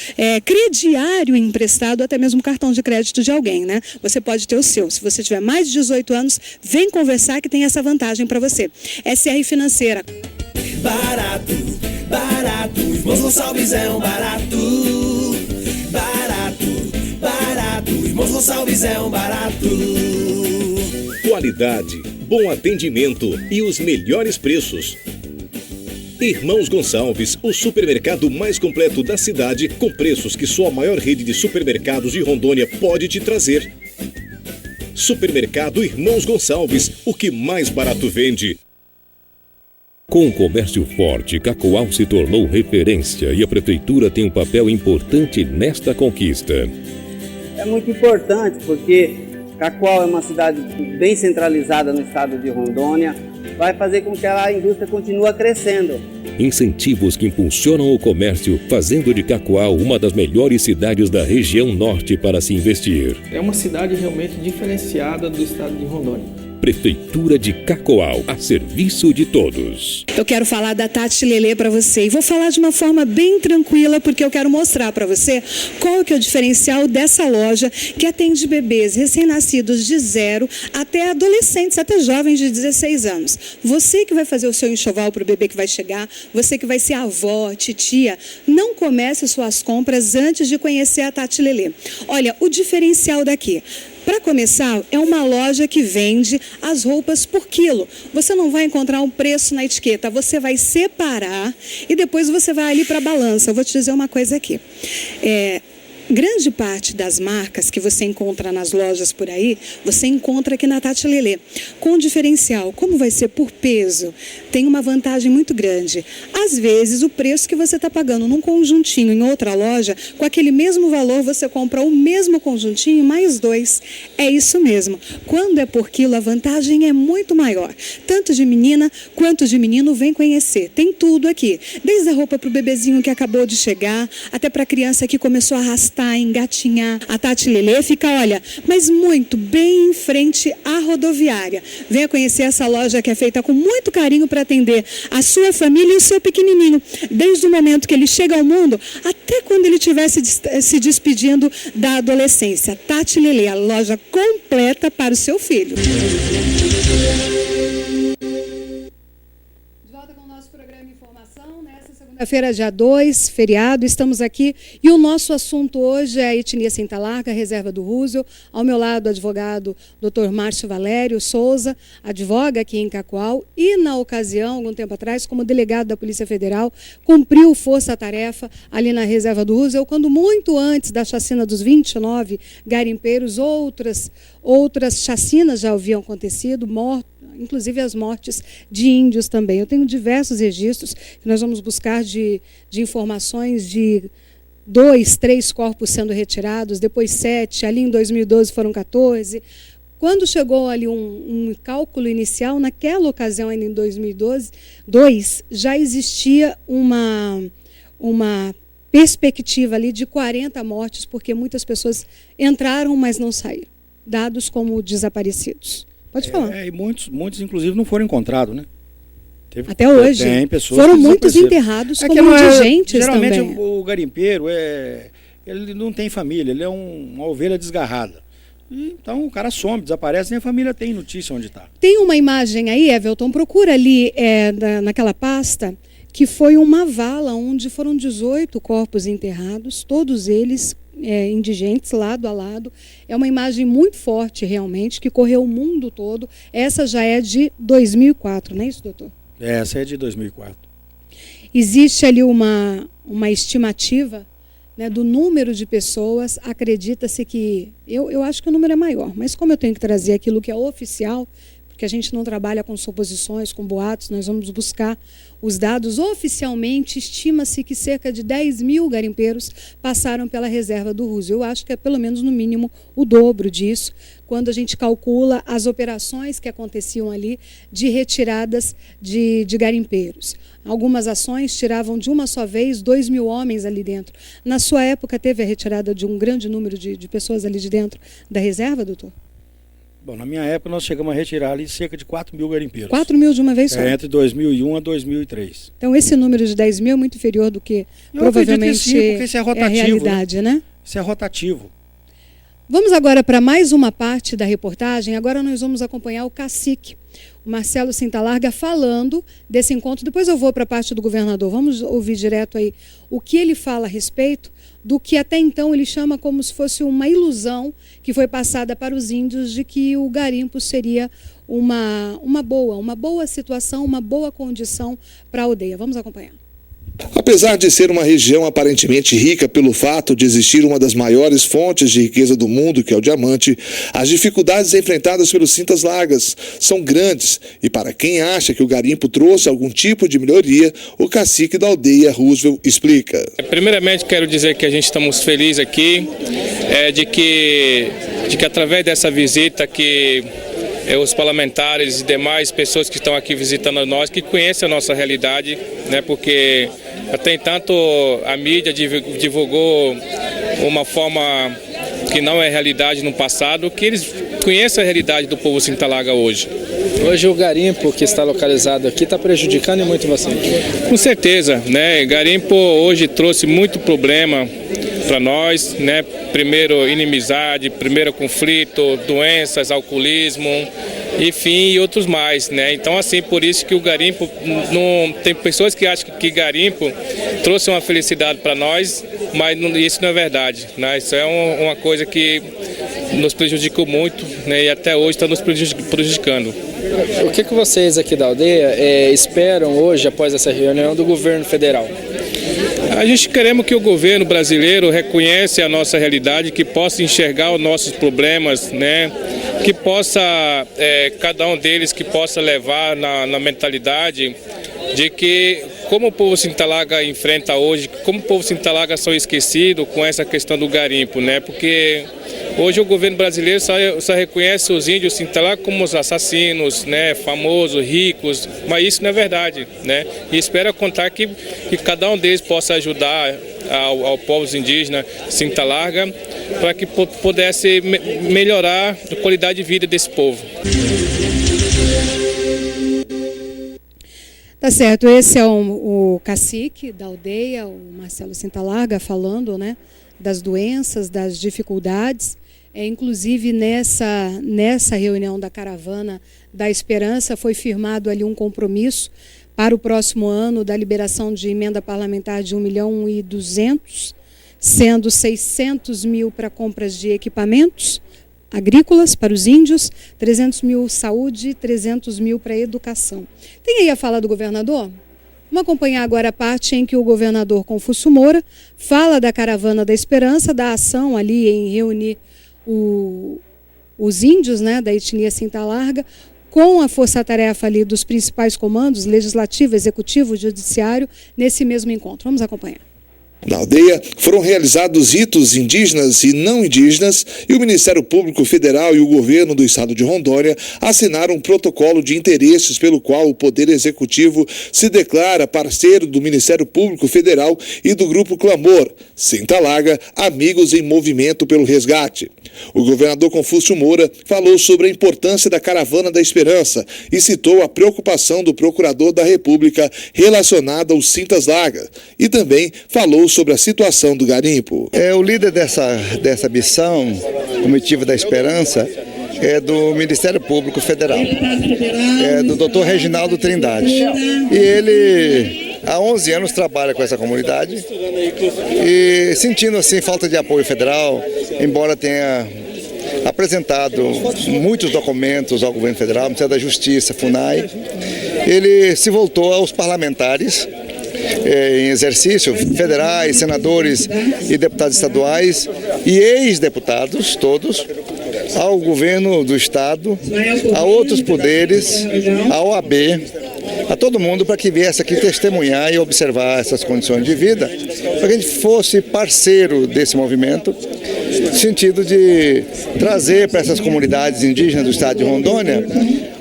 crediário emprestado, até mesmo cartão de crédito de alguém, né? Você pode ter o seu. Se você tiver mais de 18 anos, vem conversar que tem essa vantagem para você. SR Financeira. Barato, barato, Irmãos Gonçalves é um barato. Barato, Irmãos Gonçalves é um barato. Qualidade, bom atendimento e os melhores preços. Irmãos Gonçalves, o supermercado mais completo da cidade, com preços que só a maior rede de supermercados de Rondônia pode te trazer. Supermercado Irmãos Gonçalves, o que mais barato vende. Com o comércio forte, Cacoal se tornou referência e a prefeitura tem um papel importante nesta conquista. É muito importante porque Cacoal é uma cidade bem centralizada no estado de Rondônia, vai fazer com que a indústria continue crescendo. Incentivos que impulsionam o comércio, fazendo de Cacoal uma das melhores cidades da região norte para se investir. É uma cidade realmente diferenciada do estado de Rondônia. Prefeitura de Cacoal, a serviço de todos. Eu quero falar da Tati Lelê para você e vou falar de uma forma bem tranquila porque eu quero mostrar para você qual que é o diferencial dessa loja que atende bebês recém-nascidos de 0 até adolescentes, até jovens de 16 anos. Você que vai fazer o seu enxoval para o bebê que vai chegar, você que vai ser avó, titia, não comece suas compras antes de conhecer a Tati Lelê. Olha, o diferencial daqui. Para começar, é uma loja que vende as roupas por quilo. Você não vai encontrar um preço na etiqueta, você vai separar e depois você vai ali para a balança. Eu vou te dizer uma coisa aqui. Grande parte das marcas que você encontra nas lojas por aí, você encontra aqui na Tati Lelê. Com diferencial, como vai ser por peso, tem uma vantagem muito grande. Às vezes, o preço que você está pagando num conjuntinho em outra loja, com aquele mesmo valor, você compra o mesmo conjuntinho mais 2. É isso mesmo. Quando é por quilo, a vantagem é muito maior. Tanto de menina quanto de menino, vem conhecer. Tem tudo aqui. Desde a roupa para o bebezinho que acabou de chegar, até para a criança que começou a arrastar, engatinhar. A Tati Lelê fica, olha, mas muito bem em frente à rodoviária. Venha conhecer essa loja que é feita com muito carinho para atender a sua família e o seu pequenininho, desde o momento que ele chega ao mundo até quando ele estiver se despedindo da adolescência. Tati Lelê, a loja completa para o seu filho. Segunda-feira, dia 2, feriado, estamos aqui e o nosso assunto hoje é a etnia Cinta Larga, reserva do Roosevelt. Ao meu lado, o advogado Dr. Márcio Valério Souza, advoga aqui em Cacoal e, na ocasião, algum tempo atrás, como delegado da Polícia Federal, cumpriu força-tarefa ali na reserva do Roosevelt, quando muito antes da chacina dos 29 garimpeiros, outras chacinas já haviam acontecido, inclusive as mortes de índios também. Eu tenho diversos registros que nós vamos buscar de informações de 2, 3 corpos sendo retirados, depois 7, ali em 2012 foram 14. Quando chegou ali um cálculo inicial, naquela ocasião, ainda em 2012, já existia uma perspectiva ali de 40 mortes, porque muitas pessoas entraram, mas não saíram, dados como desaparecidos. Pode falar. E muitos, inclusive, não foram encontrados, né? Até hoje. Tem pessoas foram muitos enterrados como indigentes geralmente também. O garimpeiro, ele não tem família, ele é uma ovelha desgarrada. Então o cara some, desaparece, nem a família tem notícia onde está. Tem uma imagem aí, Everton, procura ali naquela pasta, que foi uma vala onde foram 18 corpos enterrados, todos eles indigentes, lado a lado. É uma imagem muito forte, realmente, que correu o mundo todo. Essa já é de 2004, não é isso, doutor? Essa é de 2004. Existe ali uma estimativa, né, do número de pessoas. Acredita-se que... Eu acho que o número é maior, mas como eu tenho que trazer aquilo que é oficial, porque a gente não trabalha com suposições, com boatos, nós vamos buscar os dados. Oficialmente, estima-se que cerca de 10 mil garimpeiros passaram pela reserva do Roosevelt. Eu acho que é pelo menos, no mínimo, o dobro disso, quando a gente calcula as operações que aconteciam ali de retiradas de garimpeiros. Algumas ações tiravam de uma só vez 2 mil homens ali dentro. Na sua época, teve a retirada de um grande número de pessoas ali de dentro da reserva, doutor? Bom, na minha época nós chegamos a retirar ali cerca de 4 mil garimpeiros. 4 mil de uma vez só? Entre 2001 a 2003. Então esse número de 10 mil é muito inferior do que provavelmente sim, porque isso é rotativo, a realidade, né? Isso é rotativo. Vamos agora para mais uma parte da reportagem. Agora nós vamos acompanhar o cacique, o Marcelo Cinta Larga, falando desse encontro. Depois eu vou para a parte do governador. Vamos ouvir direto aí o que ele fala a respeito do que até então ele chama como se fosse uma ilusão que foi passada para os índios de que o garimpo seria uma boa situação, uma boa condição para a aldeia. Vamos acompanhar. Apesar de ser uma região aparentemente rica pelo fato de existir uma das maiores fontes de riqueza do mundo, que é o diamante, as dificuldades enfrentadas pelos Cintas Largas são grandes e, para quem acha que o garimpo trouxe algum tipo de melhoria, o cacique da aldeia Roosevelt explica. Primeiramente, quero dizer que a gente estamos felizes aqui, de que através dessa visita que os parlamentares e demais pessoas que estão aqui visitando nós, que conhecem a nossa realidade, né, porque até tanto a mídia divulgou uma forma que não é realidade no passado, que eles conheçam a realidade do povo Cinta Larga hoje. Hoje o garimpo que está localizado aqui está prejudicando muito você. Com certeza, né? Garimpo hoje trouxe muito problema para nós, né? Primeiro inimizade, primeiro conflito, doenças, alcoolismo, enfim, e outros mais, né? Então, assim, por isso que o garimpo, não tem pessoas que acham que garimpo trouxe uma felicidade para nós, mas isso não é verdade, né? Isso é uma coisa que nos prejudicou muito, né? E até hoje está nos prejudicando. O que vocês aqui da aldeia esperam hoje, após essa reunião do governo federal? A gente queremos que o governo brasileiro reconheça a nossa realidade, que possa enxergar os nossos problemas, né? Que possa, cada um deles, que possa levar na mentalidade de que, como o povo Sintalaga enfrenta hoje, como o povo Sintalaga são esquecidos com essa questão do garimpo, né? Porque hoje o governo brasileiro só reconhece os índios Sintalaga como os assassinos, né? Famosos, ricos, mas isso não é verdade, né? E espero contar que cada um deles possa ajudar ao povo indígena Sintalaga para que pudesse melhorar a qualidade de vida desse povo. Tá certo, esse é o cacique da aldeia, o Marcelo Sintalaga, falando, né, das doenças, das dificuldades. Inclusive nessa reunião da Caravana da Esperança foi firmado ali um compromisso para o próximo ano da liberação de emenda parlamentar de 1.200.000, sendo 600 mil para compras de equipamentos agrícolas para os índios, 300 mil saúde, 300 mil para educação. Tem aí a fala do governador? Vamos acompanhar agora a parte em que o governador Confúcio Moura fala da Caravana da Esperança, da ação ali em reunir os índios, né, da etnia Sintalaga, com a força-tarefa ali dos principais comandos, legislativo, executivo, judiciário, nesse mesmo encontro. Vamos acompanhar. Na aldeia foram realizados ritos indígenas e não indígenas e o Ministério Público Federal e o governo do estado de Rondônia assinaram um protocolo de interesses pelo qual o Poder Executivo se declara parceiro do Ministério Público Federal e do Grupo Clamor, Sintalaga, Amigos em Movimento pelo Resgate. O governador Confúcio Moura falou sobre a importância da Caravana da Esperança e citou a preocupação do Procurador da República relacionada aos Sintalaga e também falou sobre a situação do garimpo. O líder dessa missão, Comitiva da Esperança, é do Ministério Público Federal, é do Dr. Reginaldo Trindade. E ele há 11 anos trabalha com essa comunidade e sentindo assim falta de apoio federal, embora tenha apresentado muitos documentos ao governo federal, Ministério da Justiça, FUNAI, ele se voltou aos parlamentares em exercício, federais, senadores e deputados estaduais e ex-deputados, todos, ao governo do estado, a outros poderes, à OAB, a todo mundo para que viesse aqui testemunhar e observar essas condições de vida, para que a gente fosse parceiro desse movimento, no sentido de trazer para essas comunidades indígenas do estado de Rondônia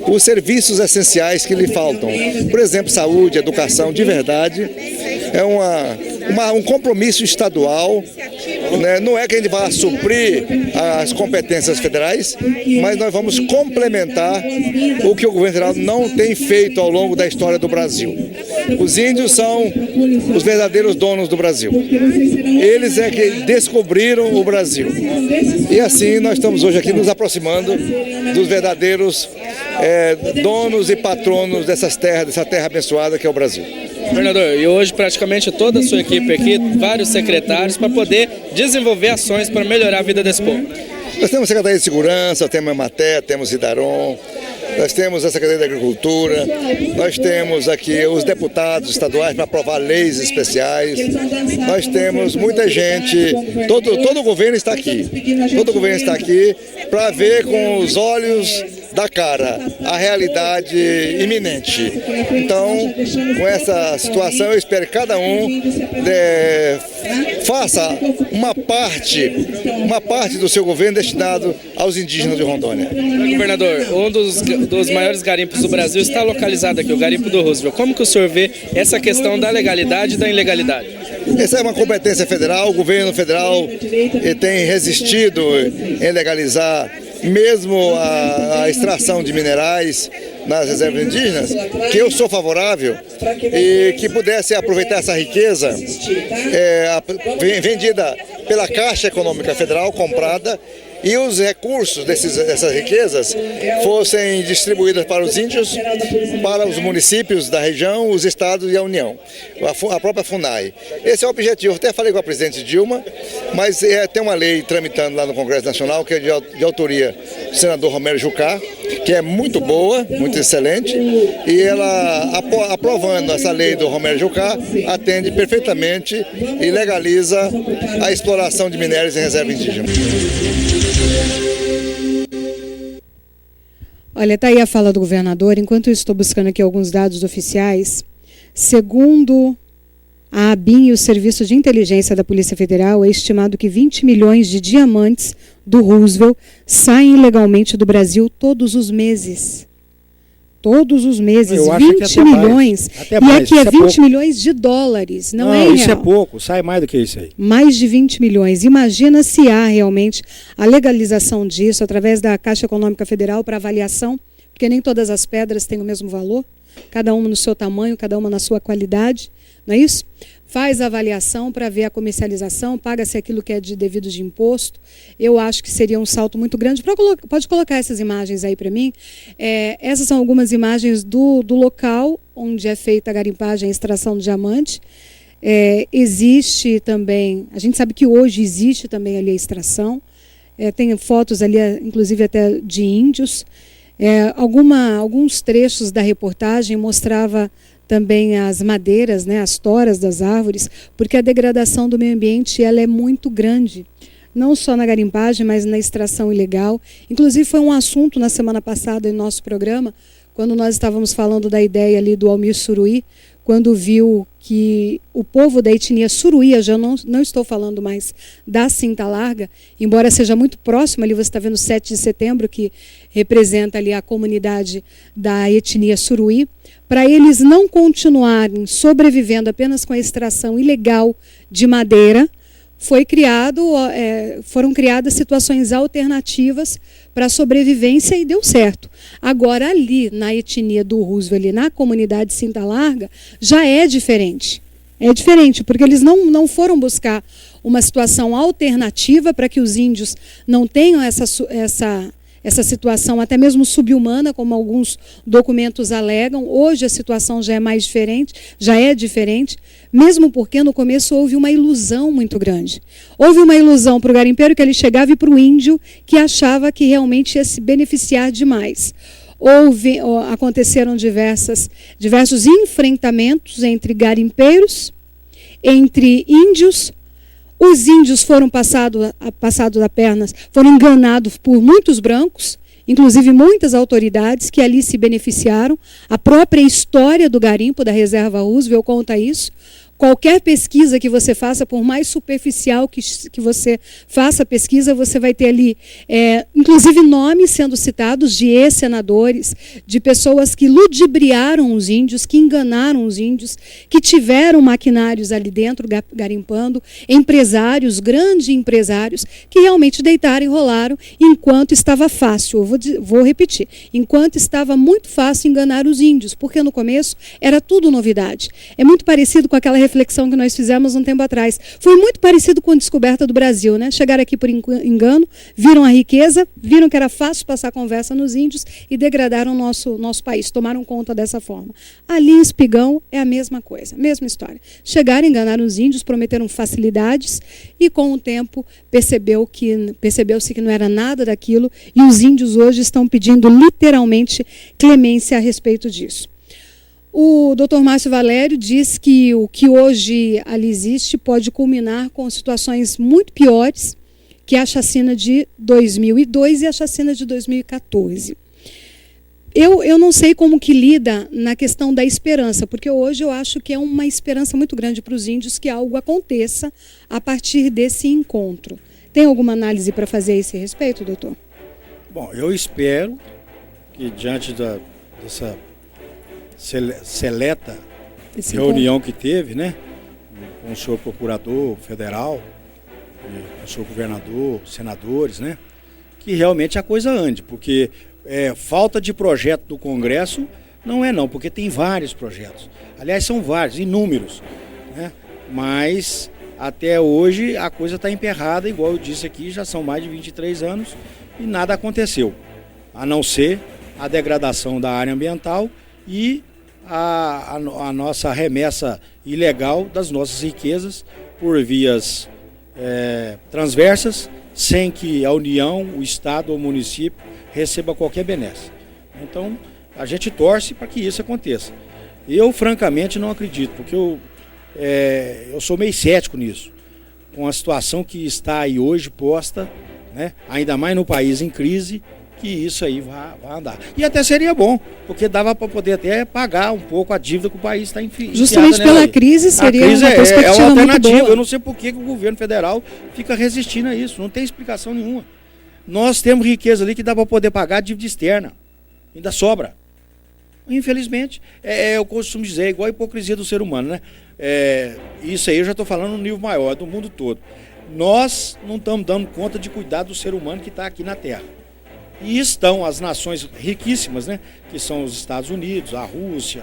os serviços essenciais que lhe faltam. Por exemplo, saúde, educação, de verdade, é um compromisso estadual, né? Não é que a gente vá suprir as competências federais, mas nós vamos complementar o que o governo federal não tem feito ao longo da história do Brasil. Os índios são os verdadeiros donos do Brasil. Eles é que descobriram o Brasil. E assim nós estamos hoje aqui nos aproximando dos verdadeiros donos e patronos dessa terra abençoada que é o Brasil. Governador, e hoje praticamente toda a sua equipe aqui, vários secretários, para poder desenvolver ações para melhorar a vida desse povo. Nós temos Secretaria de Segurança, temos a Ematé, temos Idaron, nós temos a Secretaria da Agricultura, nós temos aqui os deputados estaduais para aprovar leis especiais, nós temos muita gente, todo o governo está aqui, para ver com os olhos da cara a realidade iminente. Então, com essa situação, eu espero que cada um faça uma parte do seu governo destinado aos indígenas de Rondônia. Governador, um dos maiores garimpos do Brasil está localizado aqui, o garimpo do Roosevelt. Como que o senhor vê essa questão da legalidade e da ilegalidade? Essa é uma competência federal, o governo federal tem resistido em legalizar mesmo a extração de minerais nas reservas indígenas, que eu sou favorável e que pudesse aproveitar essa riqueza vendida pela Caixa Econômica Federal, comprada, e os recursos dessas riquezas fossem distribuídas para os índios, para os municípios da região, os estados e a União, a própria FUNAI. Esse é o objetivo. Até falei com a presidente Dilma, mas tem uma lei tramitando lá no Congresso Nacional, que é de autoria do senador Romero Jucá, que é muito boa, muito excelente, e ela, aprovando essa lei do Romero Jucá, atende perfeitamente e legaliza a exploração de minérios em reserva indígena. Olha, está aí a fala do governador. Enquanto eu estou buscando aqui alguns dados oficiais, segundo a ABIN e o Serviço de Inteligência da Polícia Federal, é estimado que 20 milhões de diamantes do Roosevelt saem ilegalmente do Brasil todos os meses. Todos os meses, 20 milhões. E aqui é 20 milhões de dólares, não é real. Isso é pouco, sai mais do que isso aí. Mais de 20 milhões. Imagina se há realmente a legalização disso através da Caixa Econômica Federal para avaliação, porque nem todas as pedras têm o mesmo valor, cada uma no seu tamanho, cada uma na sua qualidade, não é isso? Faz a avaliação para ver a comercialização, paga-se aquilo que é de devido de imposto. Eu acho que seria um salto muito grande. Pode colocar essas imagens aí para mim. Essas são algumas imagens do local onde é feita a garimpagem, a extração do diamante. Existe também, a gente sabe que hoje existe também ali a extração. Tem fotos ali, inclusive até de índios. Alguns trechos da reportagem mostrava também as madeiras, né, as toras das árvores, porque a degradação do meio ambiente ela é muito grande, não só na garimpagem, mas na extração ilegal. Inclusive foi um assunto na semana passada em nosso programa, quando nós estávamos falando da ideia ali do Almir Suruí, quando viu que o povo da etnia Suruí, eu já não estou falando mais da Cinta Larga, embora seja muito próximo, ali você está vendo 7 de setembro, que representa ali a comunidade da etnia Suruí, para eles não continuarem sobrevivendo apenas com a extração ilegal de madeira, foram criadas situações alternativas para a sobrevivência e deu certo. Agora, ali na etnia do Roosevelt, ali na comunidade Cinta Larga, já é diferente. É diferente, porque eles não foram buscar uma situação alternativa para que os índios não tenham essa situação até mesmo subhumana, como alguns documentos alegam. Hoje a situação já é mais diferente, já é diferente, mesmo porque no começo houve uma ilusão muito grande. Houve uma ilusão para o garimpeiro que ele chegava e para o índio que achava que realmente ia se beneficiar demais. Aconteceram diversos enfrentamentos entre garimpeiros, entre índios. Os índios foram passados a pernas, foram enganados por muitos brancos, inclusive muitas autoridades que ali se beneficiaram. A própria história do garimpo da Reserva Roosevelt conta isso. Qualquer pesquisa que você faça, por mais superficial que você faça a pesquisa, você vai ter ali, inclusive, nomes sendo citados de ex-senadores, de pessoas que ludibriaram os índios, que enganaram os índios, que tiveram maquinários ali dentro garimpando, empresários, grandes empresários, que realmente deitaram e rolaram enquanto estava fácil. Eu vou repetir, enquanto estava muito fácil enganar os índios, porque no começo era tudo novidade. É muito parecido com aquela reflexão que nós fizemos um tempo atrás. Foi muito parecido com a descoberta do Brasil, né? Chegaram aqui por engano, viram a riqueza, viram que era fácil passar conversa nos índios e degradaram o nosso país, tomaram conta dessa forma. Ali em Espigão é a mesma coisa, mesma história. Chegaram, enganaram os índios, prometeram facilidades e com o tempo percebeu-se que não era nada daquilo e os índios hoje estão pedindo literalmente clemência a respeito disso. O Dr. Márcio Valério diz que o que hoje ali existe pode culminar com situações muito piores que a chacina de 2002 e a chacina de 2014. Eu não sei como que lida na questão da esperança, porque hoje eu acho que é uma esperança muito grande para os índios que algo aconteça a partir desse encontro. Tem alguma análise para fazer a esse respeito, doutor? Bom, eu espero que diante dessa seleta reunião que teve, né, com o senhor procurador federal, com o senhor governador, senadores, né, que realmente a coisa ande, porque falta de projeto do Congresso não, porque tem vários projetos. Aliás, são vários, inúmeros, né, mas até hoje a coisa está emperrada, igual eu disse aqui, já são mais de 23 anos e nada aconteceu, a não ser a degradação da área ambiental e a nossa remessa ilegal das nossas riquezas por vias transversas, sem que a União, o Estado ou o município receba qualquer benesse. Então, a gente torce para que isso aconteça. Eu, francamente, não acredito, porque eu sou meio cético nisso. Com a situação que está aí hoje posta, né, ainda mais no país em crise, que isso aí vai andar. E até seria bom, porque dava para poder até pagar um pouco a dívida que o país está enfiado. Justamente pela crise seria uma perspectiva uma alternativa. muito boa. Eu não sei por que o governo federal fica resistindo a isso, não tem explicação nenhuma. Nós temos riqueza ali que dá para poder pagar a dívida externa, ainda sobra. Infelizmente, eu costumo dizer, é igual a hipocrisia do ser humano, né? Isso aí eu já estou falando no nível maior, do mundo todo. Nós não estamos dando conta de cuidar do ser humano que está aqui na Terra. E estão as nações riquíssimas, né? Que são os Estados Unidos, a Rússia,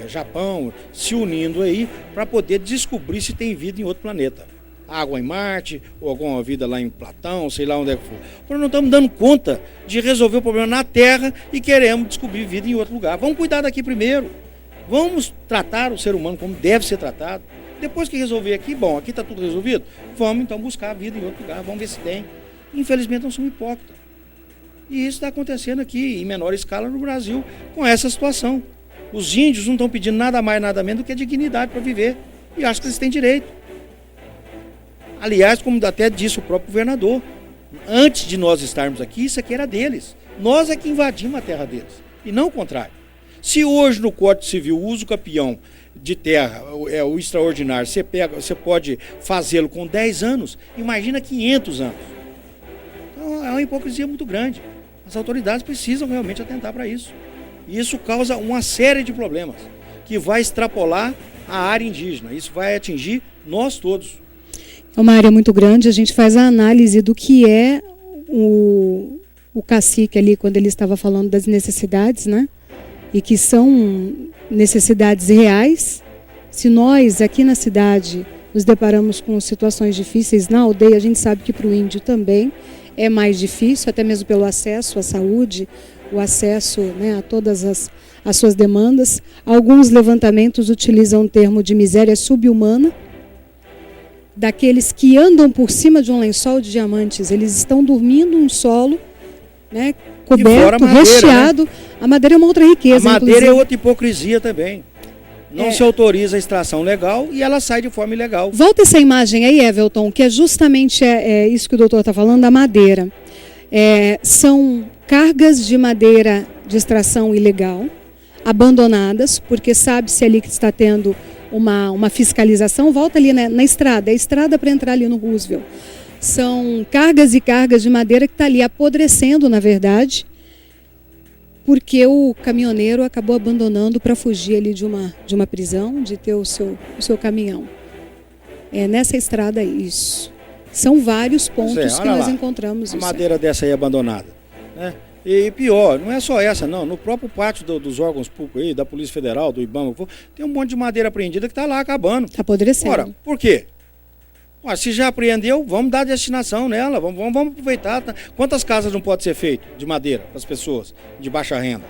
Japão, se unindo aí para poder descobrir se tem vida em outro planeta. Água em Marte, ou alguma vida lá em Platão, sei lá onde é que for. Nós não estamos dando conta de resolver o problema na Terra e queremos descobrir vida em outro lugar. Vamos cuidar daqui primeiro. Vamos tratar o ser humano como deve ser tratado. Depois que resolver aqui, bom, aqui está tudo resolvido, vamos então buscar a vida em outro lugar, vamos ver se tem. Infelizmente nós somos hipócritas. E isso está acontecendo aqui, em menor escala no Brasil, com essa situação. Os índios não estão pedindo nada mais, nada menos do que a dignidade para viver. E acho que eles têm direito. Aliás, como até disse o próprio governador, antes de nós estarmos aqui, isso aqui era deles. Nós é que invadimos a terra deles, e não o contrário. Se hoje no Código Civil o uso capião de terra, o extraordinário, você pode fazê-lo com 10 anos, imagina 500 anos. Então é uma hipocrisia muito grande. As autoridades precisam realmente atentar para isso. E isso causa uma série de problemas, que vai extrapolar a área indígena. Isso vai atingir nós todos. É uma área muito grande, a gente faz a análise do que é o cacique ali, quando ele estava falando das necessidades, né? E que são necessidades reais. Se nós, aqui na cidade, nos deparamos com situações difíceis, na aldeia, a gente sabe que para o índio também é mais difícil, até mesmo pelo acesso à saúde, o acesso, né, a todas as suas demandas. Alguns levantamentos utilizam o termo de miséria subhumana, daqueles que andam por cima de um lençol de diamantes. Eles estão dormindo num solo, né, coberto, madeira, recheado. Né? A madeira é uma outra riqueza. A madeira é outra hipocrisia também. Não se autoriza a extração legal e ela sai de forma ilegal. Volta essa imagem aí, Evelton, que é justamente isso que o doutor está falando, da madeira. São cargas de madeira de extração ilegal, abandonadas, porque sabe-se ali que está tendo uma fiscalização. Volta ali, né, na estrada, é a estrada para entrar ali no Roosevelt. São cargas e cargas de madeira que está ali apodrecendo, na verdade, porque o caminhoneiro acabou abandonando para fugir ali de uma prisão, de ter o seu caminhão. É nessa estrada isso. São vários pontos que nós encontramos. A madeira dessa aí abandonada, né? E pior, não é só essa, não. No próprio pátio dos órgãos públicos aí, da Polícia Federal, do IBAMA, tem um monte de madeira apreendida que está lá acabando. Está apodrecendo. Ora, por quê? Se já apreendeu, vamos dar destinação nela, vamos aproveitar. Quantas casas não pode ser feito de madeira para as pessoas de baixa renda?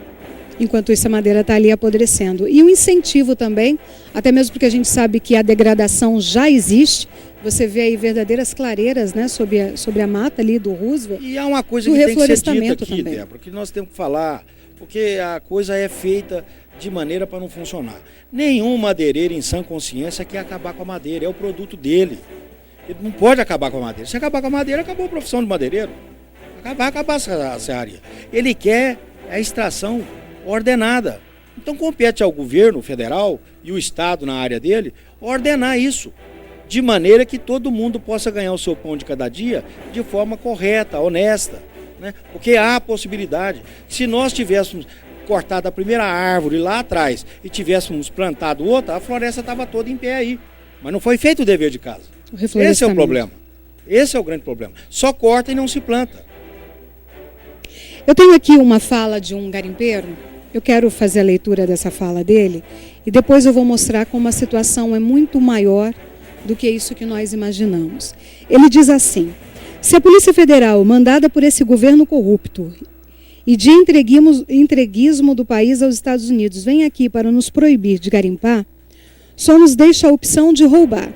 Enquanto isso, a madeira está ali apodrecendo. E o incentivo também, até mesmo porque a gente sabe que a degradação já existe. Você vê aí verdadeiras clareiras, né, sobre a mata ali do Roosevelt. E há uma coisa que tem que ser dita aqui, Débora, que nós temos que falar, porque a coisa é feita de maneira para não funcionar. Nenhum madeireiro em sã consciência quer acabar com a madeira, é o produto dele. Ele não pode acabar com a madeira. Se acabar com a madeira, acabou a profissão de madeireiro. Vai acabar a serraria. Ele quer a extração ordenada. Então compete ao governo federal e o Estado na área dele ordenar isso, de maneira que todo mundo possa ganhar o seu pão de cada dia de forma correta, honesta, né? Porque há a possibilidade. Se nós tivéssemos cortado a primeira árvore lá atrás e tivéssemos plantado outra, a floresta estava toda em pé aí. Mas não foi feito o dever de casa. Esse é o problema. Esse é o grande problema. Só corta e não se planta. Eu tenho aqui uma fala de um garimpeiro. Eu quero fazer a leitura dessa fala dele e depois eu vou mostrar como a situação é muito maior do que isso que nós imaginamos. Ele diz assim: se a Polícia Federal, mandada por esse governo corrupto e de entreguismo do país aos Estados Unidos, vem aqui para nos proibir de garimpar, só nos deixa a opção de roubar.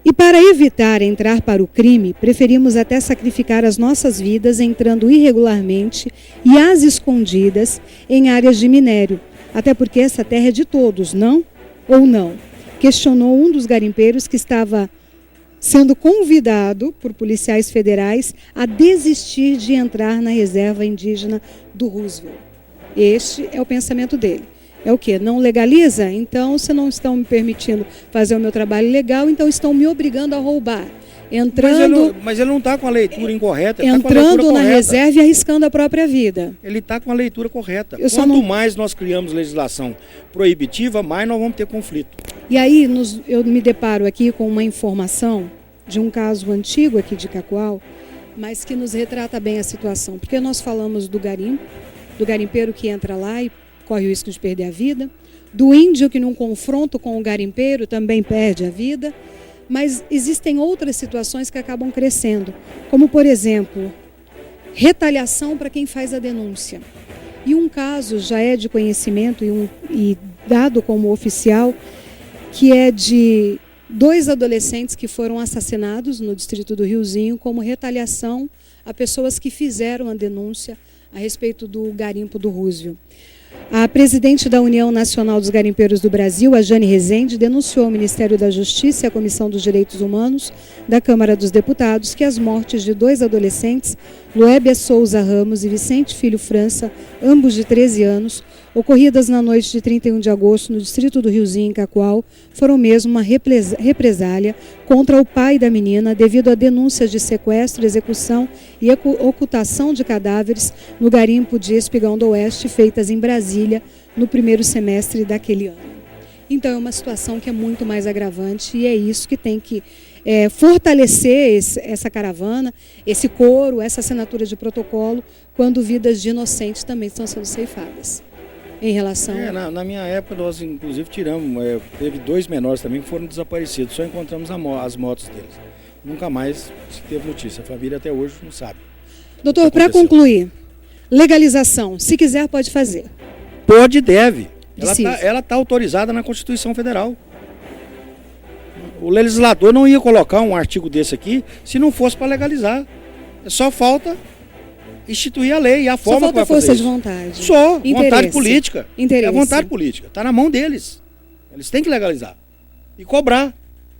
E para evitar entrar para o crime, preferimos até sacrificar as nossas vidas entrando irregularmente e às escondidas em áreas de minério, até porque essa terra é de todos, não? Ou não? Questionou um dos garimpeiros que estava sendo convidado por policiais federais a desistir de entrar na reserva indígena do Roosevelt. Este é o pensamento dele. É o quê? Não legaliza? Então, se não estão me permitindo fazer o meu trabalho legal, então estão me obrigando a roubar. Entrando, mas ele não está com a leitura incorreta. Entrando na reserva e arriscando a própria vida. Ele está com a leitura correta. Quanto mais nós criamos legislação proibitiva, mais nós vamos ter conflito. E aí eu me deparo aqui com uma informação de um caso antigo aqui de Cacoal, mas que nos retrata bem a situação. Porque nós falamos do garimpo, do garimpeiro que entra lá e corre o risco de perder a vida, do índio que num confronto com o garimpeiro também perde a vida, mas existem outras situações que acabam crescendo, como, por exemplo, retaliação para quem faz a denúncia. E um caso já é de conhecimento e dado como oficial, que é de 2 adolescentes que foram assassinados no distrito do Riozinho como retaliação a pessoas que fizeram a denúncia a respeito do garimpo do Roosevelt. A presidente da União Nacional dos Garimpeiros do Brasil, a Jane Rezende, denunciou ao Ministério da Justiça e à Comissão dos Direitos Humanos da Câmara dos Deputados que as mortes de 2 adolescentes, Loébia Souza Ramos e Vicente Filho França, ambos de 13 anos, ocorridas na noite de 31 de agosto no distrito do Riozinho, em Cacoal, foram mesmo uma represália contra o pai da menina devido a denúncias de sequestro, execução e ocultação de cadáveres no garimpo de Espigão do Oeste, feitas em Brasília no primeiro semestre daquele ano. Então é uma situação que é muito mais agravante e é isso que tem que fortalecer essa caravana, esse coro, essa assinatura de protocolo, quando vidas de inocentes também estão sendo ceifadas. Em relação... Na minha época, nós inclusive tiramos, teve 2 menores também que foram desaparecidos, só encontramos as motos deles. Nunca mais se teve notícia, a família até hoje não sabe. Doutor, para concluir, legalização, se quiser pode fazer. Pode e deve. Ela está autorizada na Constituição Federal. O legislador não ia colocar um artigo desse aqui se não fosse para legalizar. Só falta instituir a lei e a forma para fazer força de vontade. Só, interesse. Vontade política. Interesse. É vontade política. Está na mão deles. Eles têm que legalizar. E cobrar.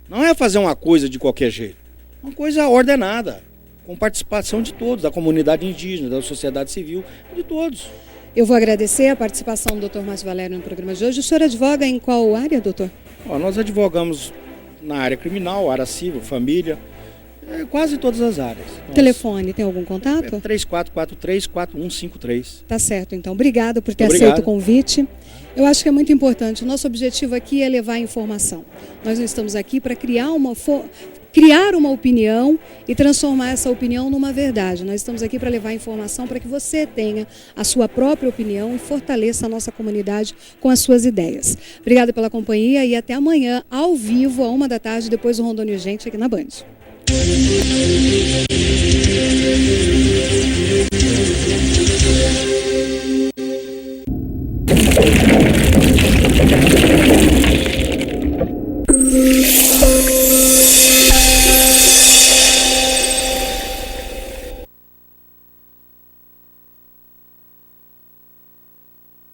Não é fazer uma coisa de qualquer jeito. Uma coisa ordenada. Com participação de todos, da comunidade indígena, da sociedade civil, de todos. Eu vou agradecer a participação do Dr. Márcio Valério no programa de hoje. O senhor advoga em qual área, doutor? Nós advogamos na área criminal, área civil, família, quase todas as áreas. Telefone, tem algum contato? 3443-4153. Tá certo, então. Obrigado por ter aceito o convite. Eu acho que é muito importante. O nosso objetivo aqui é levar informação. Nós não estamos aqui para criar uma opinião e transformar essa opinião numa verdade. Nós estamos aqui para levar informação para que você tenha a sua própria opinião e fortaleça a nossa comunidade com as suas ideias. Obrigada pela companhia e até amanhã, ao vivo, à 13h, depois do Rondônia Urgente, aqui na Band.